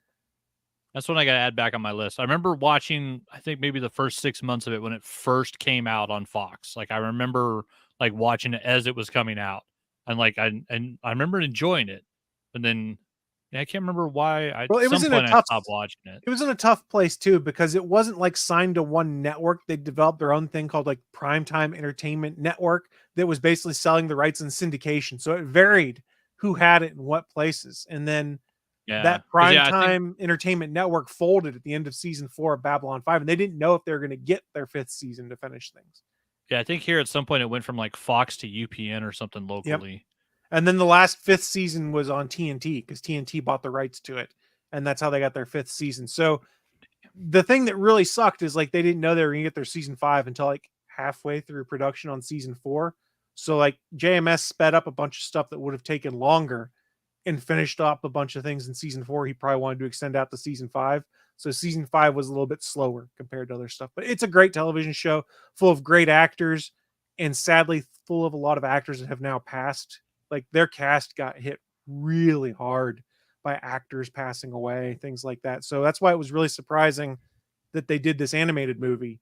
That's what I got to add back on my list. I remember watching, I think maybe the first 6 months of it when it first came out on Fox. Like, I remember like watching it as it was coming out, and like I remember enjoying it. And then I can't remember why. Well, it was in a tough, I stopped watching it. It was in a tough place too, because it wasn't like signed to one network. They developed their own thing called like Primetime Entertainment Network that was basically selling the rights in syndication. So it varied who had it in what places. And then that Primetime Entertainment Network folded at the end of season 4 of Babylon 5, and they didn't know if they were going to get their 5th season to finish things. Yeah, I think here at some point it went from like Fox to UPN or something locally. Yep. And then the last 5th season was on TNT because TNT bought the rights to it. And that's how they got their 5th season. So the thing that really sucked is like they didn't know they were going to get their season 5 until like halfway through production on season 4. So like JMS sped up a bunch of stuff that would have taken longer and finished up a bunch of things in season 4. He probably wanted to extend out to season 5. So season 5 was a little bit slower compared to other stuff. But it's a great television show full of great actors and sadly full of a lot of actors that have now passed. Like their cast got hit really hard by actors passing away, things like that. So that's why it was really surprising that they did this animated movie,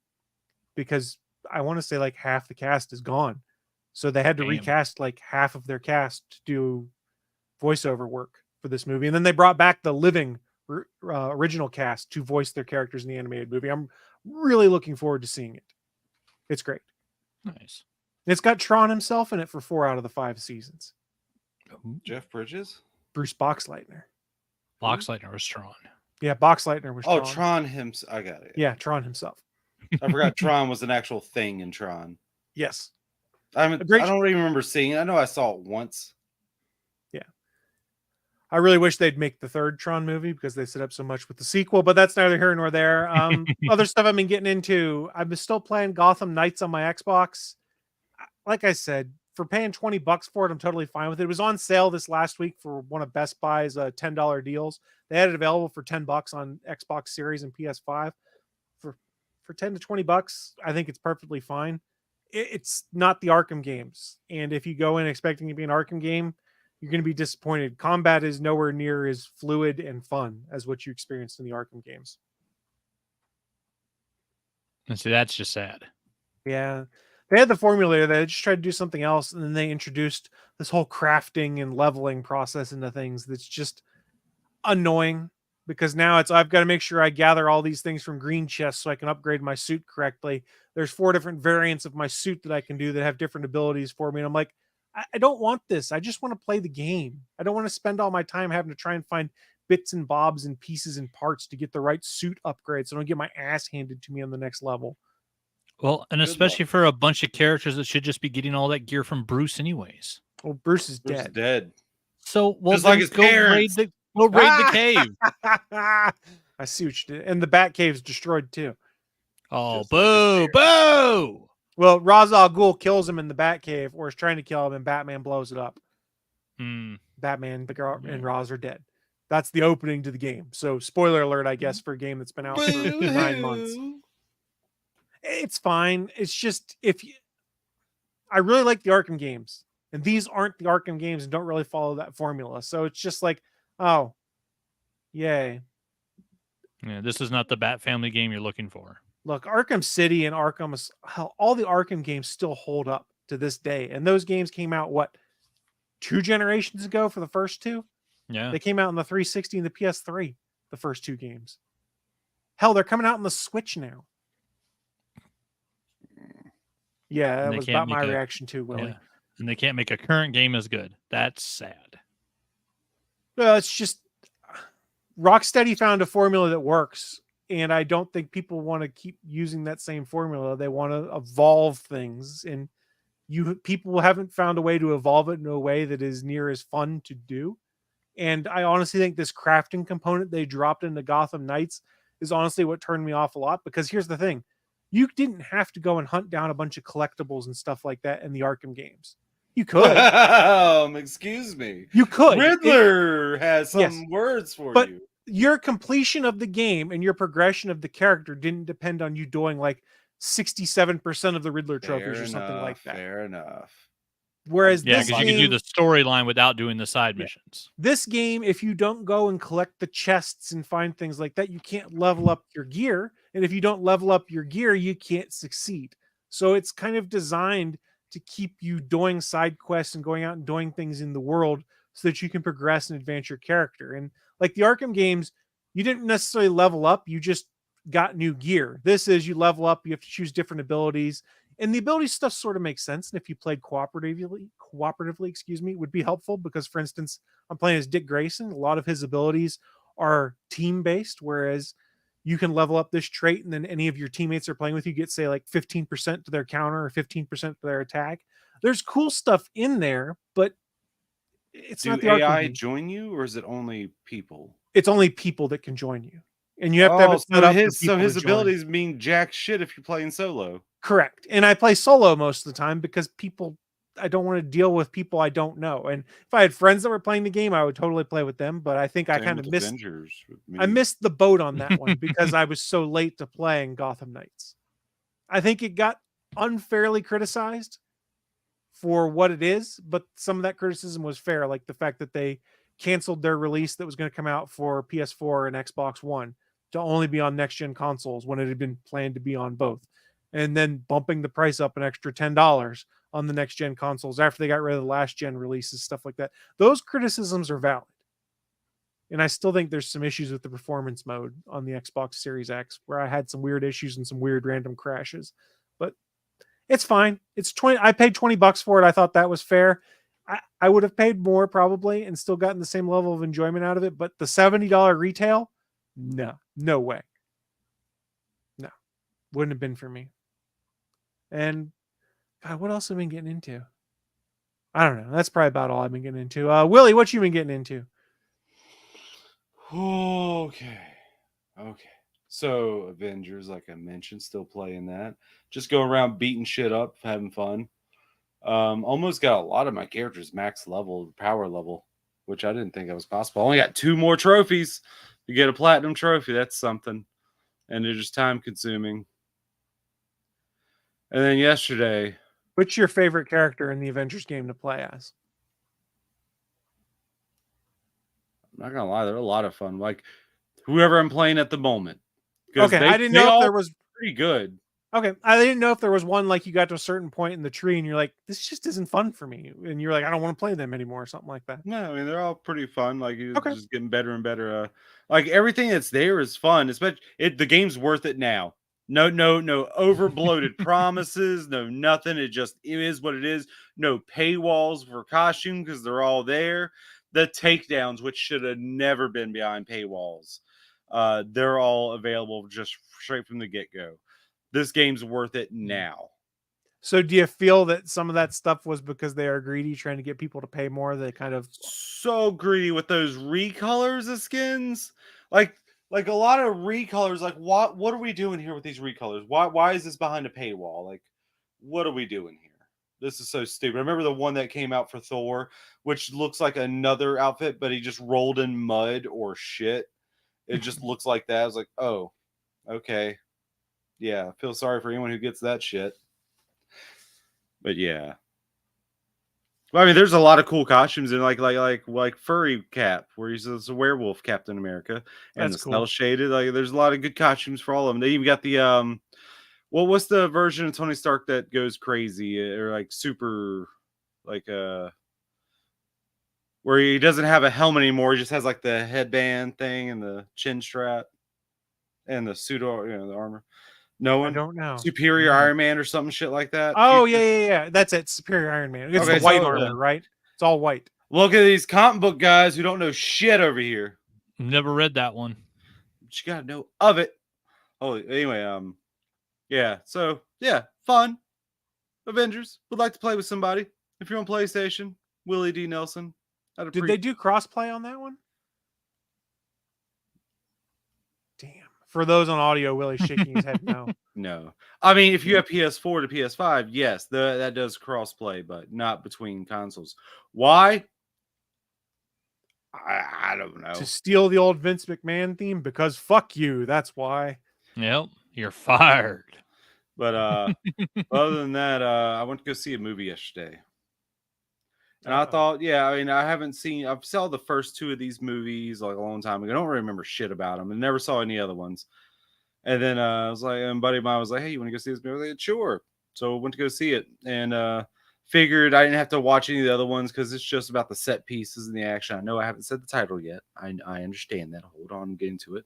because I want to say like half the cast is gone. So they had to recast like half of their cast to do voiceover work for this movie. And then they brought back the living original cast to voice their characters in the animated movie. I'm really looking forward to seeing it. It's great. Nice. It's got Tron himself in it for 4 out of the 5 seasons. Jeff Bridges? Bruce Boxleitner. Boxleitner was Tron. Yeah, Boxleitner was Tron. Oh, Tron himself. I got it. Yeah, Tron himself. I forgot Tron was an actual thing in Tron. Yes. I don't even remember seeing it. I know I saw it once. Yeah. I really wish they'd make the 3rd Tron movie because they set up so much with the sequel, but that's neither here nor there. Other stuff I've been getting into. I'm still playing Gotham Knights on my Xbox. Like I said, for paying $20 for it, I'm totally fine with it. It was on sale this last week for one of Best Buy's $10 deals. They had it available for $10 on Xbox Series and PS5. For $10 to $20, I think it's perfectly fine. It's not the Arkham games. And if you go in expecting it to be an Arkham game, you're going to be disappointed. Combat is nowhere near as fluid and fun as what you experienced in the Arkham games. And so that's just sad. Yeah. They had the formula. They just tried to do something else. And then they introduced this whole crafting and leveling process into things that's just annoying, because now it's, I've got to make sure I gather all these things from green chests so I can upgrade my suit correctly. There's 4 different variants of my suit that I can do that have different abilities for me. And I'm like, I don't want this. I just want to play the game. I don't want to spend all my time having to try and find bits and bobs and pieces and parts to get the right suit upgrade, so I don't get my ass handed to me on the next level. Well, and especially for a bunch of characters that should just be getting all that gear from Bruce anyways. Well, Bruce is dead. So, well, just like his parents. Raid the cave. I see what you did. And the Bat Cave's destroyed too. Oh, Just like his boo, beard. boo! Well, Ra's al Ghul kills him in the Batcave, or is trying to kill him, and Batman blows it up. Hmm. Batman, the girl, and Ra's are dead. That's the opening to the game. So, spoiler alert, I guess, for a game that's been out for 9 months. Boo-hoo. It's fine. It's just I really like the Arkham games, and these aren't the Arkham games and don't really follow that formula. So it's just like, oh, yay. Yeah, this is not the Bat Family game you're looking for. Look, Arkham City and all the Arkham games still hold up to this day. And those games came out, what, 2 generations ago for the first 2? Yeah. They came out on the 360 and the PS3, the first 2 games. Hell, they're coming out on the Switch now. Yeah, that they was can't about my make a- reaction too, Willie. Yeah. And they can't make a current game as good. That's sad. Well, it's just Rocksteady found a formula that works, and I don't think people want to keep using that same formula. They want to evolve things, and people haven't found a way to evolve it in a way that is near as fun to do. And I honestly think this crafting component they dropped into Gotham Knights is honestly what turned me off a lot, because here's the thing. You didn't have to go and hunt down a bunch of collectibles and stuff like that in the Arkham games. You could. Excuse me. You could. Riddler has some Yes. words for But you. your completion of the game and your progression of the character didn't depend on you doing like 67% of the Riddler trophies or something like that. Fair enough. Whereas Yeah, this because you can do game, the storyline without doing the side missions. this game, if you don't go and collect the chests and find things like that, you can't level up your gear. And if you don't level up your gear, you can't succeed. So it's kind of designed to keep you doing side quests and going out and doing things in the world so that you can progress and advance your character. And like the Arkham games, you didn't necessarily level up, you just got new gear. This is you level up, you have to choose different abilities. And the ability stuff sort of makes sense. And if you played cooperatively, it would be helpful because, for instance, I'm playing as Dick Grayson. A lot of his abilities are team based, whereas you can level up this trait and then any of your teammates are playing with you get, say, like 15% to their counter or 15% to their attack. There's cool stuff in there, but it's Do not the Arkham AI game. join you, or is it only people? It's only people that can join you. And you have to have it set up for so people his to join. abilities mean jack shit if you're playing solo. Correct. And I play solo most of the time because I don't want to deal with people I don't know. And if I had friends that were playing the game, I would totally play with them. But I think I Same kind of with missed Avengers with me. I missed the boat on that one because I was so late to playing Gotham Knights. I think it got unfairly criticized for what it is, but some of that criticism was fair, like the fact that they canceled their release that was going to come out for PS4 and Xbox One to only be on next-gen consoles when it had been planned to be on both. And then bumping the price up an extra $10 on the next-gen consoles after they got rid of the last-gen releases, stuff like that. Those criticisms are valid. And I still think there's some issues with the performance mode on the Xbox Series X where I had some weird issues and some weird random crashes. But it's fine. It's 20. I paid $20 for it. I thought that was fair. I would have paid more probably and still gotten the same level of enjoyment out of it. But the $70 retail, no way. No, wouldn't have been for me. And God, what else have I been getting into? I don't know. That's probably about all I've been getting into. Willie, what you been getting into? Okay. So Avengers, like I mentioned, still playing that. Just go around beating shit up, having fun. Almost got a lot of my characters max level, power level, which I didn't think that was possible. I only got 2 more trophies to get a platinum trophy. That's something. And they're just time consuming. And then yesterday, What's your favorite character in the Avengers game to play as? I'm not gonna lie, they're a lot of fun. Like whoever I'm playing at the moment. 'Cause Okay, I didn't know if there was pretty good. Okay, I didn't know if there was one like you got to a certain point in the tree and you're like, this just isn't fun for me, and you're like, I don't want to play them anymore, or something like that. No, I mean they're all pretty fun. Like you're Okay. just getting better and better. Like everything that's there is fun. Especially the game's worth it now. No over bloated promises. No nothing. It is what it is. No paywalls for costume because they're all there. The takedowns, which should have never been behind paywalls, they're all available just straight from the get go. This game's worth it now. So do you feel that some of that stuff was because they are greedy, trying to get people to pay more? They kind of So greedy with those recolors of skins. Like like a lot of recolors. Like, what are we doing here with these recolors? Why is this behind a paywall? Like, what are we doing here? This is so stupid. I remember the one that came out for Thor, which looks like another outfit, but he just rolled in mud or shit. It just looks like that. I was like, oh, okay. Yeah, I feel sorry for anyone who gets that shit. But yeah. Well, I mean, there's a lot of cool costumes in like furry Cap, where he's a werewolf Captain America, and That's the cool. cell shaded. Like, there's a lot of good costumes for all of them. They even got the what's the version of Tony Stark that goes crazy or like super, like where he doesn't have a helmet anymore. He just has like the headband thing and the chin strap and the pseudo, the armor. No I one. don't know. Superior Iron Man or something shit like that. Oh yeah. That's it. Superior Iron Man. It's Okay, the white so, armor, right? It's all white. Look at these comic book guys who don't know shit over here. Never read that one. But you gotta know of it. Oh, anyway, yeah. So yeah, fun. Avengers. Would like to play with somebody. If you're on PlayStation, Willie D. Nelson. Did they do crossplay on that one? Damn. For those on audio, Willie's shaking his head no. No. I mean, if you have PS4 to PS5, yes, that does crossplay, but not between consoles. Why? I don't know. To steal the old Vince McMahon theme? Because fuck you. That's why. Yep, you're fired. But other than that, I went to go see a movie yesterday. And I thought, yeah, I mean, I've saw the first two of these movies like a long time ago. I don't remember shit about them and never saw any other ones. And then I was like, and a buddy of mine was like, hey, you want to go see this movie? I was like, sure. So I went to go see it and figured I didn't have to watch any of the other ones because it's just about the set pieces and the action. I know I haven't said the title yet. I understand that. Hold on, I'm getting to it.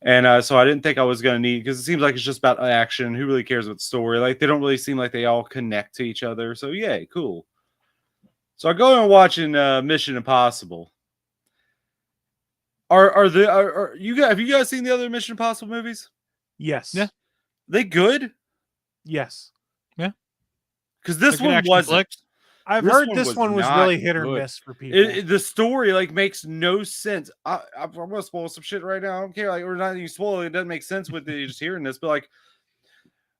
And so I didn't think I was going to need, because it seems like it's just about action. Who really cares about the story? Like, they don't really seem like they all connect to each other. So, yay, cool. So I go and watching Mission Impossible. Are you guys, have you guys seen the other Mission Impossible movies? Yes. Yeah. They good? Yes. Because this one wasn't. I've This heard one this was one was not really hit or good. miss for people. The story like makes no sense. I'm gonna spoil some shit right now. I don't care. Like, we're not even spoiling. It doesn't make sense with you just hearing this. But like,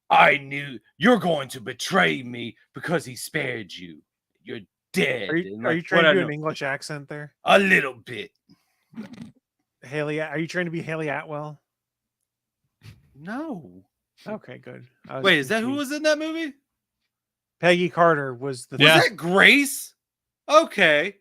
I knew you're going to betray me because he spared you. You're dead. Are you like, trying to do an English accent there? A little bit. Haley, are you trying to be Haley Atwell? No. Okay, good. Wait, is that who was in that movie? Peggy Carter was the. Was that Grace? Okay.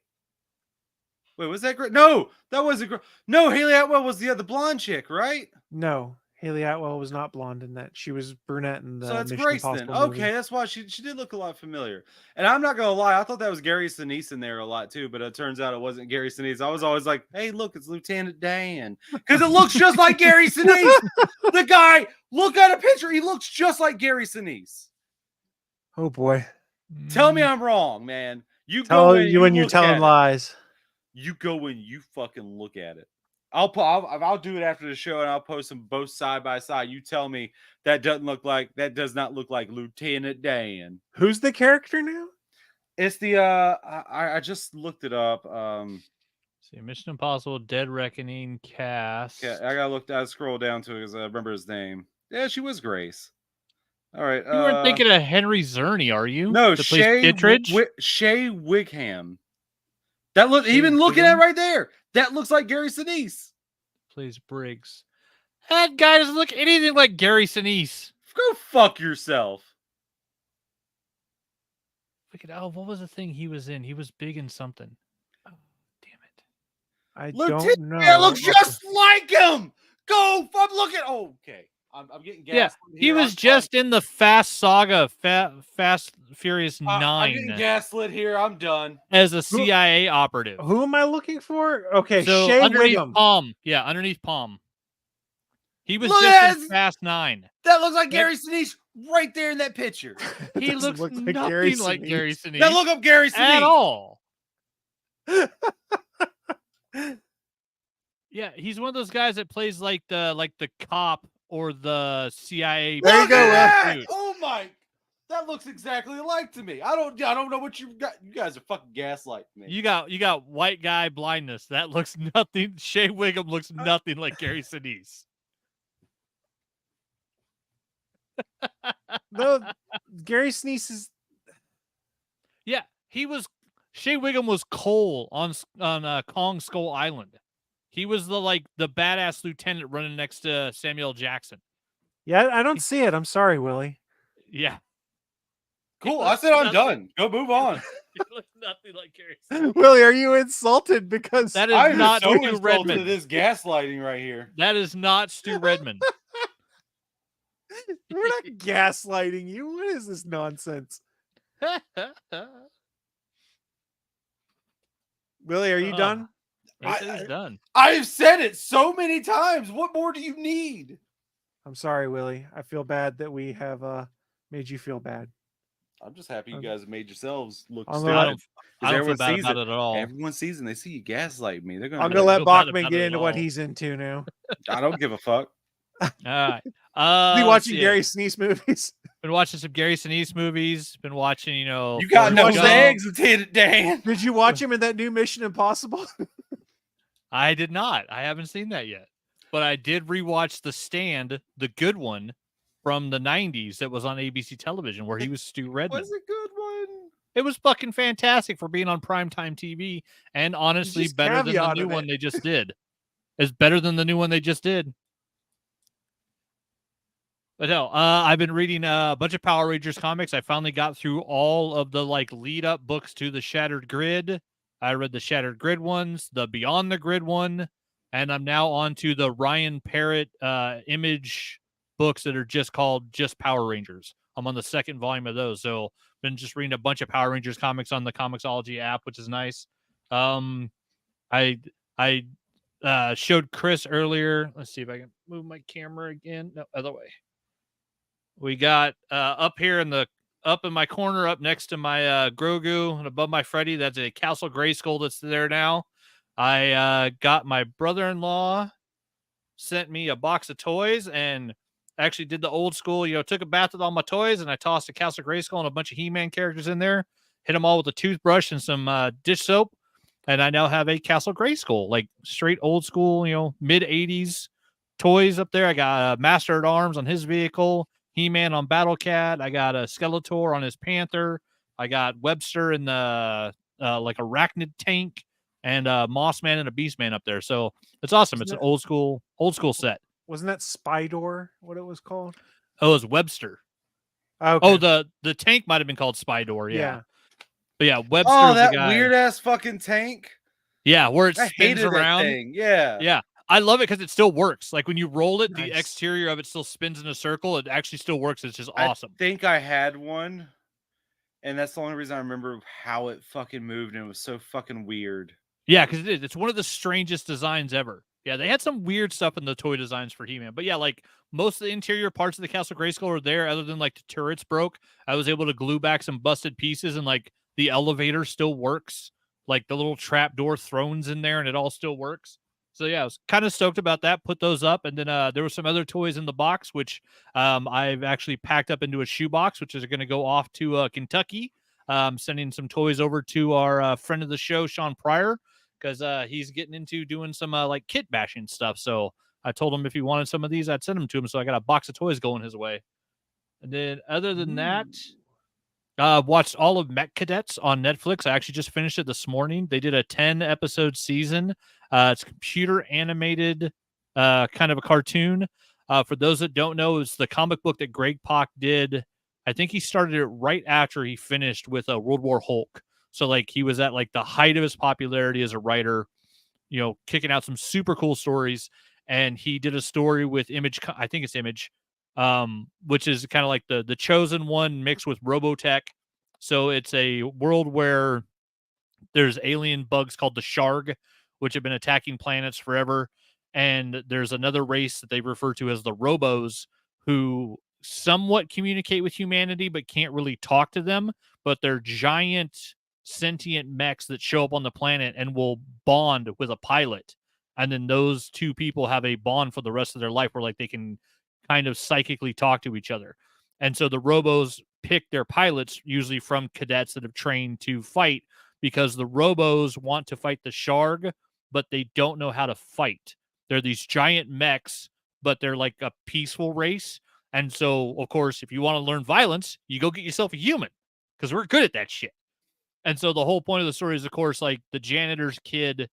Wait, was that Grace? No, that wasn't Grace. No, Haley Atwell was the blonde chick, right? No, Haley Atwell was not blonde in that. She was brunette in the. So that's Mission Grace then. Impossible movie. Okay, that's why she did look a lot familiar. And I'm not gonna lie, I thought that was Gary Sinise in there a lot too, but it turns out it wasn't Gary Sinise. I was always like, hey, look, it's Lieutenant Dan. Because it looks just like Gary Sinise. The guy, look at a picture, he looks just like Gary Sinise. Oh boy. Tell me I'm wrong, man. You Tell go in, you when you're telling lies. You go in, you fucking look at it. I'll do it after the show and I'll post them both side by side. You tell me that does not look like Lieutenant Dan. Who's the character now? It's the I just looked it up. See, Mission Impossible, Dead Reckoning cast. Yeah, I scroll down to it because I remember his name. Yeah, she was Grace. All right. You weren't thinking of Henry Czerny, are you? No, Shea Shea Wigham. That look, even looking at it right there, that looks like Gary Sinise. Plays Briggs. That guy doesn't look anything like Gary Sinise. Go fuck yourself. What was the thing he was in? He was big in something. Oh, damn it. Don't know. That looks just like him. Go. I'm looking. Oh, okay. I'm getting gas. Yeah, he was just in the Fast Saga, Fast Furious 9. I'm getting gaslit here. I'm done. As a CIA operative. Who am I looking for? Okay, so Shea underneath Wigham. Palm. Yeah, underneath Palm. He was just in Fast 9. That looks like Gary Sinise right there in that picture. He looks look nothing like Gary like Sinise. Gary Sinise. Now look up Gary Sinise. At all. Yeah, he's one of those guys that plays like the cop or the CIA. There you go, Oh my! That looks exactly alike to me. I don't know what you got. You guys are fucking gaslighting me. You got white guy blindness. That looks nothing. Shea Wiggum looks nothing like Gary Sinise. No, Gary Sinise is. Yeah, Shea Wiggum was Cole on Kong Skull Island. He was the badass lieutenant running next to Samuel Jackson. Yeah, I don't see it. I'm sorry, Willie. Yeah. Cool. I said I'm done. Go move on. He looks nothing like Gary Sinise. Willie, are you insulted because That is I'm not so Stu insulted Redmond. to this gaslighting right here. That is not Stu Redmond. we're not gaslighting you? What is this nonsense? Willie, are you done? He said he's done. I've said it so many times. What more do you need? I'm sorry, Willie. I feel bad that we have made you feel bad. I'm just happy you guys made yourselves look I'm stupid. gonna- I don't feel everyone bad sees about it at all. Everyone sees and they see you gaslight me. They're gonna. I'm be gonna like, let feel bad Bachman about get it into at what all. he's into now. I don't give a fuck. All right. Is he let's watching see. Gary Sinise movies? Been watching some Gary Sinise movies. Been watching, You got Forrest no Gump. legs until Dan. Did you watch him in that new Mission Impossible? I did not. I haven't seen that yet. But I did rewatch The Stand, the good one from the 90s that was on ABC television where he was Stu Redmond. Was a good one. It was fucking fantastic for being on primetime TV and honestly just better than the caveated new it. one they just did. It's better than the new one they just did. But no, I've been reading a bunch of Power Rangers comics. I finally got through all of the lead up books to the Shattered Grid. I read the Shattered Grid ones, the Beyond the Grid one, and I'm now on to the Ryan Parrott Image books that are just called Power Rangers. I'm on the second volume of those. So been just reading a bunch of Power Rangers comics on the Comixology app, which is nice. I showed Chris earlier. Let's see if I can move my camera again. No, other way. We got up in my corner, up next to my Grogu and above my Freddy. That's a Castle Grayskull that's there now. I got my brother-in-law sent me a box of toys and actually did the old school, took a bath with all my toys and I tossed a Castle Grayskull and a bunch of He-Man characters in there, hit them all with a toothbrush and some dish soap. And I now have a Castle Grayskull, like straight old school, mid 80s toys up there. I got a Master at Arms on his vehicle, He-Man on Battle Cat. I got a Skeletor on his Panther. I got Webster in the Arachnid tank and Mossman and a Beastman up there. So it's awesome. It's an old school set. Wasn't that Spydor what it was called? Oh, it was Webster. Okay. Oh, the tank might have been called Spydor. Yeah. But yeah, Webster Oh, is that the guy. weird ass fucking tank. Yeah, where it I spins hated around. that thing. Yeah. Yeah. I love it because it still works. Like when you roll it, the Nice. exterior of it still spins in a circle. It actually still works. It's just awesome. I think I had one, and that's the only reason I remember how it fucking moved, and it was so fucking weird. Yeah, because it is. It's one of the strangest designs ever. Yeah, they had some weird stuff in the toy designs for He-Man. But yeah, like most of the interior parts of the Castle Grayskull are there, other than like the turrets broke. I was able to glue back some busted pieces, and like the elevator still works. Like the little trapdoor thrones in there, and it all still works. So yeah, I was kind of stoked about that. Put those up, and then there were some other toys in the box, which I've actually packed up into a shoebox, which is going to go off to Kentucky. Sending some toys over to our friend of the show, Sean Pryor, because he's getting into doing some like kit bashing stuff. So I told him if he wanted some of these, I'd send them to him. So I got a box of toys going his way. And then other than that, watched all of Mech Cadets on Netflix. I actually just finished it this morning. They did a 10-episode season. It's computer animated, kind of a cartoon. For those that don't know, it's the comic book that Greg Pak did. I think he started it right after he finished with World War Hulk. So like he was at like the height of his popularity as a writer, kicking out some super cool stories. And he did a story with Image. I think it's Image. Which is kind of like the Chosen One mixed with Robotech. So it's a world where there's alien bugs called the Sharg, which have been attacking planets forever. And there's another race that they refer to as the Robos, who somewhat communicate with humanity, but can't really talk to them. But they're giant sentient mechs that show up on the planet and will bond with a pilot. And then those two people have a bond for the rest of their life where like they can kind of psychically talk to each other. And so the Robos pick their pilots usually from cadets that have trained to fight, because the robos want to fight the Sharg, but they don't know how to fight. They're these giant mechs, but they're like a peaceful race. And so, of course, if you want to learn violence, you go get yourself a human, because we're good at that shit. And so the whole point of the story is, of course, like the janitor's kid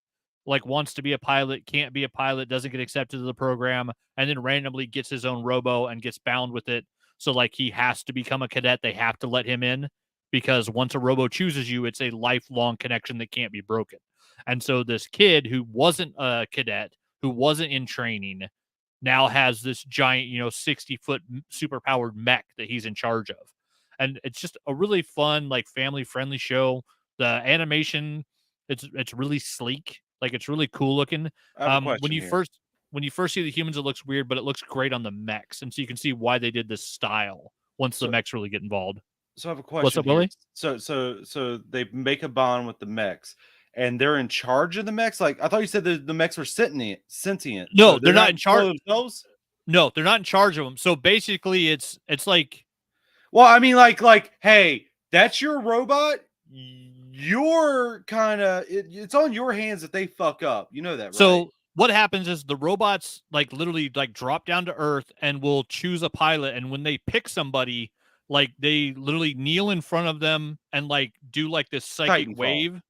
like wants to be a pilot, can't be a pilot, doesn't get accepted to the program, and then randomly gets his own robo and gets bound with it. So like he has to become a cadet. They have to let him in, because once a robo chooses you, it's a lifelong connection that can't be broken. And so this kid who wasn't a cadet, who wasn't in training, now has this giant, 60-foot super powered mech that he's in charge of. And it's just a really fun, like family friendly show. The animation, it's really sleek. Like it's really cool looking. I have a When question you here. first see the humans, it looks weird, but it looks great on the mechs. And so you can see why they did this style once the mechs really get involved. So I have a question. What's up, here. Willie? So they make a bond with the mechs, and they're in charge of the mechs. Like I thought you said the mechs were sentient. No, So they're not in charge. Themselves? No, they're not in charge of them. So basically, it's like, Well, I mean, like, hey, that's your robot. You're kind of it's on your hands if they fuck up. You know that, right? so what happens is the robots like literally like drop down to Earth and will choose a pilot. And when they pick somebody, like they literally kneel in front of them and like do like this psychic Titanfall. wave.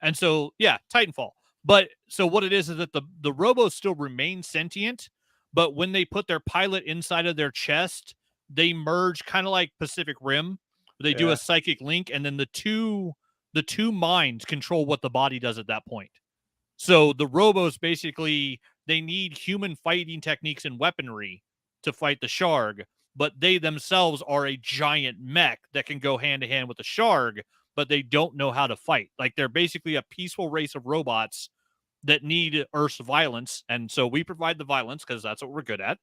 And so, yeah, Titanfall. But so what it is that the robos still remain sentient, but when they put their pilot inside of their chest, they merge kind of like Pacific Rim. They do Yeah. a psychic link, and then the two minds control what the body does at that point. So the robos basically, they need human fighting techniques and weaponry to fight the Sharg, but they themselves are a giant mech that can go hand to hand with the Sharg, but they don't know how to fight. Like they're basically a peaceful race of robots that need Earth's violence. And so we provide the violence because that's what we're good at,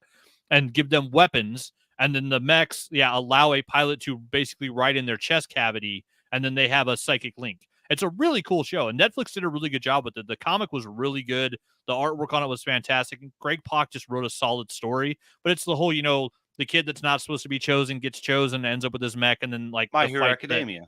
and give them weapons. And then the mechs, allow a pilot to basically ride in their chest cavity, and then they have a psychic link. It's a really cool show, and Netflix did a really good job with it. The comic was really good. The artwork on it was fantastic. Greg Pak just wrote a solid story, but it's the whole, the kid that's not supposed to be chosen gets chosen, ends up with his mech, and then like My the Hero fight Academia.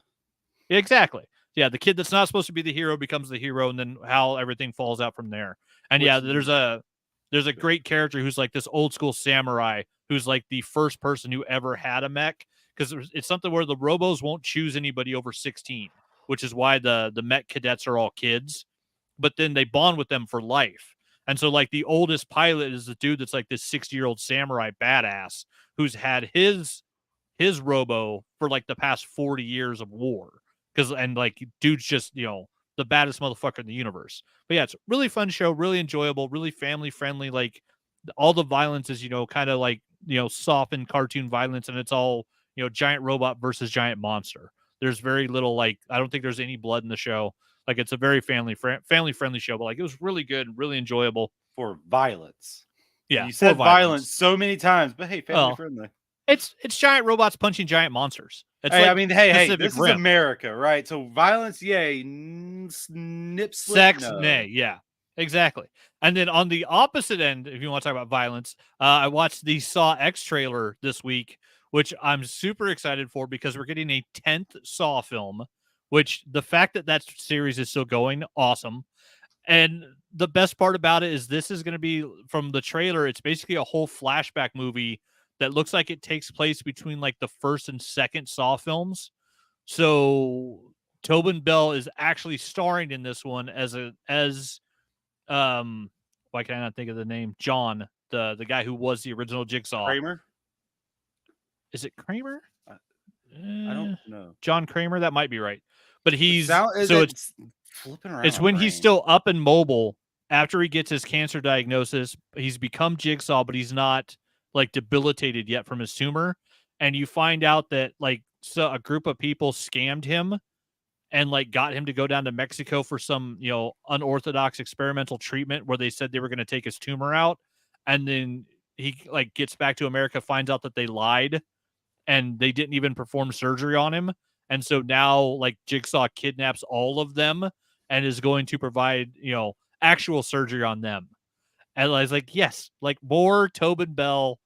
Exactly. Yeah, the kid that's not supposed to be the hero becomes the hero, and then how everything falls out from there. And there's a great character who's like this old school samurai who's like the first person who ever had a mech, because it's something where the robos won't choose anybody over 16, which is why the mech cadets are all kids, but then they bond with them for life. And so like the oldest pilot is the dude that's like this 60-year-old samurai badass who's had his robo for like the past 40 years of war. And like dude's just, the baddest motherfucker in the universe. But yeah, it's a really fun show, really enjoyable, really family friendly. Like all the violence is, kind of like, softened cartoon violence, and it's all, giant robot versus giant monster. There's very little, like, I don't think there's any blood in the show. Like it's a very family friendly show, but like it was really good, really enjoyable For violence. Yeah, You said for violence so many times, but hey, family Oh. friendly. It's giant robots punching giant monsters. It's Hey, like I mean, hey, Pacific this Rim. is America, right? So violence, yay. Snip, slip, Sex, no. nay, yeah, exactly. And then on the opposite end, if you want to talk about violence, I watched the Saw X trailer this week, which I'm super excited for because we're getting a 10th Saw film, which the fact that series is still going, awesome. And the best part about it is this is going to be, from the trailer, it's basically a whole flashback movie that looks like it takes place between like the first and second Saw films. So Tobin Bell is actually starring in this one as why can I not think of the name? John, the guy who was the original Jigsaw. Kramer? Is it Kramer? I don't know. John Kramer, that might be right. But he's it's flipping around. It's when he's still up and mobile after he gets his cancer diagnosis. He's become Jigsaw, but he's not like debilitated yet from his tumor. And you find out that like a group of people scammed him and like got him to go down to Mexico for some, unorthodox experimental treatment where they said they were going to take his tumor out. And then he like gets back to America, finds out that they lied and they didn't even perform surgery on him. And so now like Jigsaw kidnaps all of them and is going to provide, actual surgery on them. And I was like, yes, like more Tobin Bell,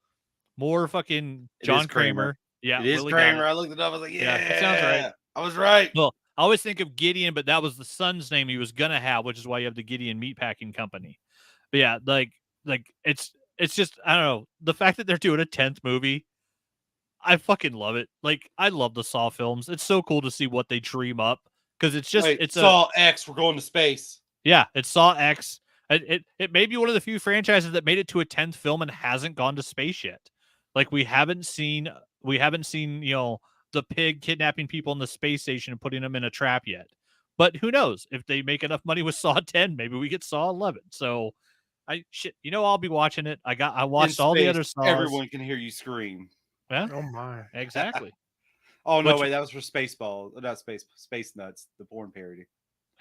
more fucking John Kramer. Yeah, It is Willie got Kramer. it. I looked it up. I was like, Yeah, yeah, it sounds right. I was right. Well, I always think of Gideon, but that was the son's name he was gonna have, which is why you have the Gideon Meatpacking Company. But yeah, like it's just I don't know, the fact that they're doing a 10th movie, I fucking love it. Like I love the Saw films. It's so cool to see what they dream up because it's just Wait, it's Saw X. We're going to space. it's Saw X. It may be one of the few franchises that made it to a 10th film and hasn't gone to space yet. Like we haven't seen the pig kidnapping people in the space station and putting them in a trap yet. But who knows? If they make enough money with Saw 10, maybe we get Saw 11. So I'll be watching it. I watched all the other Saws. Everyone can hear you scream. Yeah, Oh my. exactly. Oh no, Which- wait, that was for Spaceball, not Space Nuts, the porn parody.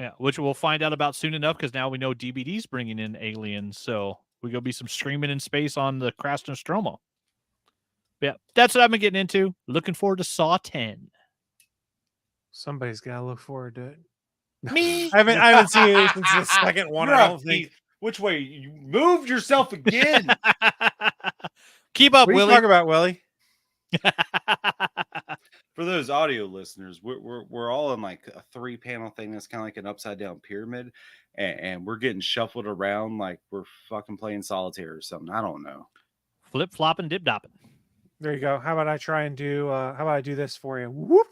Yeah, which we'll find out about soon enough because now we know DBD's bringing in aliens. So we gonna be some screaming in space on the Crash Nostromo. Yeah, that's what I've been getting into. Looking forward to Saw 10. Somebody's got to look forward to it. Me. I haven't seen it since the second one. You're I a don't think. thief. Which way? You moved yourself again. Keep up, What are you Willie. talking about, Willie? For those audio listeners, we're all in like a 3-panel thing that's kind of like an upside down pyramid, and we're getting shuffled around like we're fucking playing solitaire or something. I don't know. Flip flopping, dip dopping. There you go. How about I try and do? How about I do this for you? Whoop.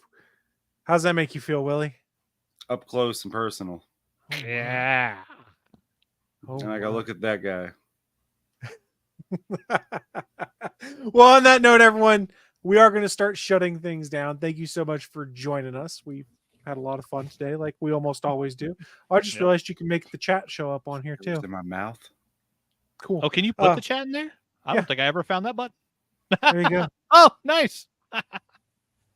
How's that make you feel, Willie? Up close and personal. Yeah. Oh, And I gotta look at that guy. Well, on that note, everyone, we are going to start shutting things down. Thank you so much for joining us. We've had a lot of fun today, like we almost always do. I just realized you can make the chat show up on here It was too. in my mouth. Cool. Oh, can you put the chat in there? I yeah. don't think I ever found that button. There you go. Oh, nice.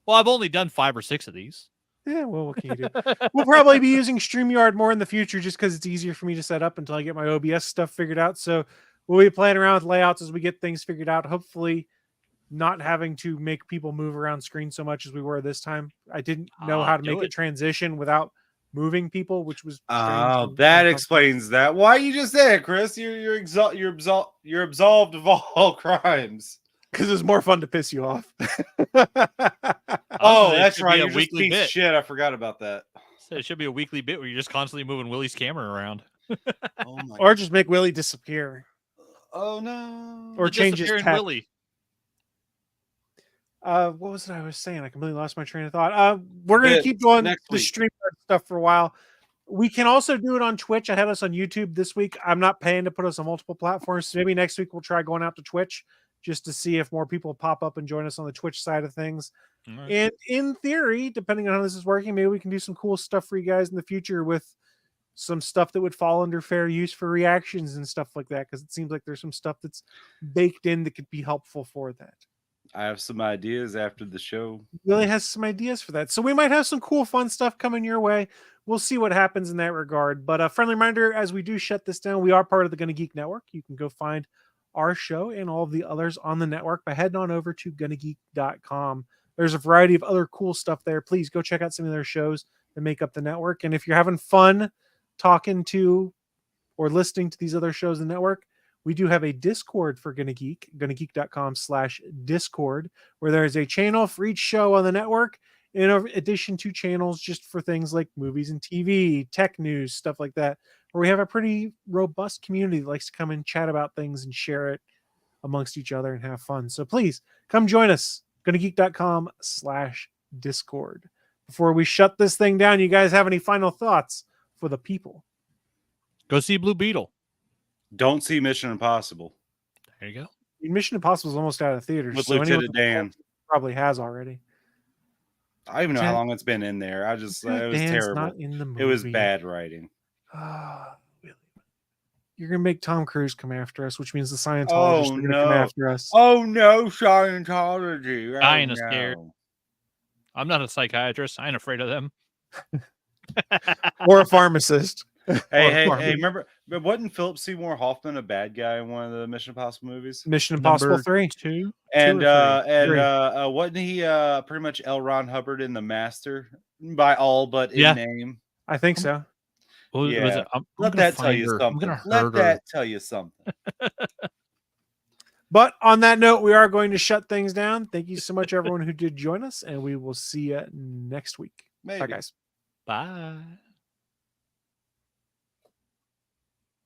Well, I've only done 5 or 6 of these. Yeah, well, what can you do? We'll probably be using StreamYard more in the future just because it's easier for me to set up until I get my OBS stuff figured out. So we'll be playing around with layouts as we get things figured out. Hopefully not having to make people move around screen so much as we were this time. I didn't know how to make it transition without moving people, which was Oh, that explains that. Why you just said, Chris? You're absolved of all crimes. Because it's more fun to piss you off. Oh, It that's should right. be a You're just a weekly piece of bit. shit. I forgot about that. So it should be a weekly bit where you're just constantly moving Willie's camera around. Oh my. Or just make Willie disappear. Oh no. Or The change his disappearing tech. Willie. What was it I was saying? I completely lost my train of thought. We're going to keep doing next the week. stream stuff for a while. We can also do it on Twitch. I had us on YouTube this week. I'm not paying to put us on multiple platforms. So maybe next week we'll try going out to Twitch just to see if more people pop up and join us on the Twitch side of things. Right. And in theory, depending on how this is working, maybe we can do some cool stuff for you guys in the future with some stuff that would fall under fair use for reactions and stuff like that. Because it seems like there's some stuff that's baked in that could be helpful for that. I have some ideas after the show. Willie has some ideas for that. So we might have some cool, fun stuff coming your way. We'll see what happens in that regard. But a friendly reminder, as we do shut this down, we are part of the Gonna Geek Network. You can go find our show and all of the others on the network by heading on over to GonnaGeek.com. There's a variety of other cool stuff there. Please go check out some of their shows that make up the network. And if you're having fun talking to or listening to these other shows in the network, we do have a Discord for Gonna Geek, GonnaGeek.com/Discord, where there is a channel for each show on the network, in addition to channels just for things like movies and TV, tech news, stuff like that, where we have a pretty robust community that likes to come and chat about things and share it amongst each other and have fun. So please come join us, GonnaGeek.com/Discord. Before we shut this thing down, you guys have any final thoughts for the people? Go see Blue Beetle. Don't see Mission Impossible There you go. Mission Impossible is almost out of theaters. with so anyone Lieutenant Dan. probably has already. I don't even know how Lieutenant- long it's been in there. It was Dan's terrible. not in the movie. It was bad writing. Willie. You're gonna make Tom Cruise come after us, which means the Scientologists are gonna come no. after us. Oh no, Scientology. I ain't scared. I'm not a psychiatrist. I ain't afraid of them. Or a pharmacist. Hey, Or- remember, but wasn't Philip Seymour Hoffman a bad guy in one of the Mission Impossible movies? Mission Impossible Number 3. 2. And or three? Three. wasn't he pretty much L. Ron Hubbard in The Master by all but in Yeah. name? I think so. What was Yeah. it? I'm Let gonna that tell find you her. I'm something. gonna Let hurt her. that tell you something. But on that note, we are going to shut things down. Thank you so much, everyone who did join us, and we will see you next week. Maybe. Bye, guys. Bye.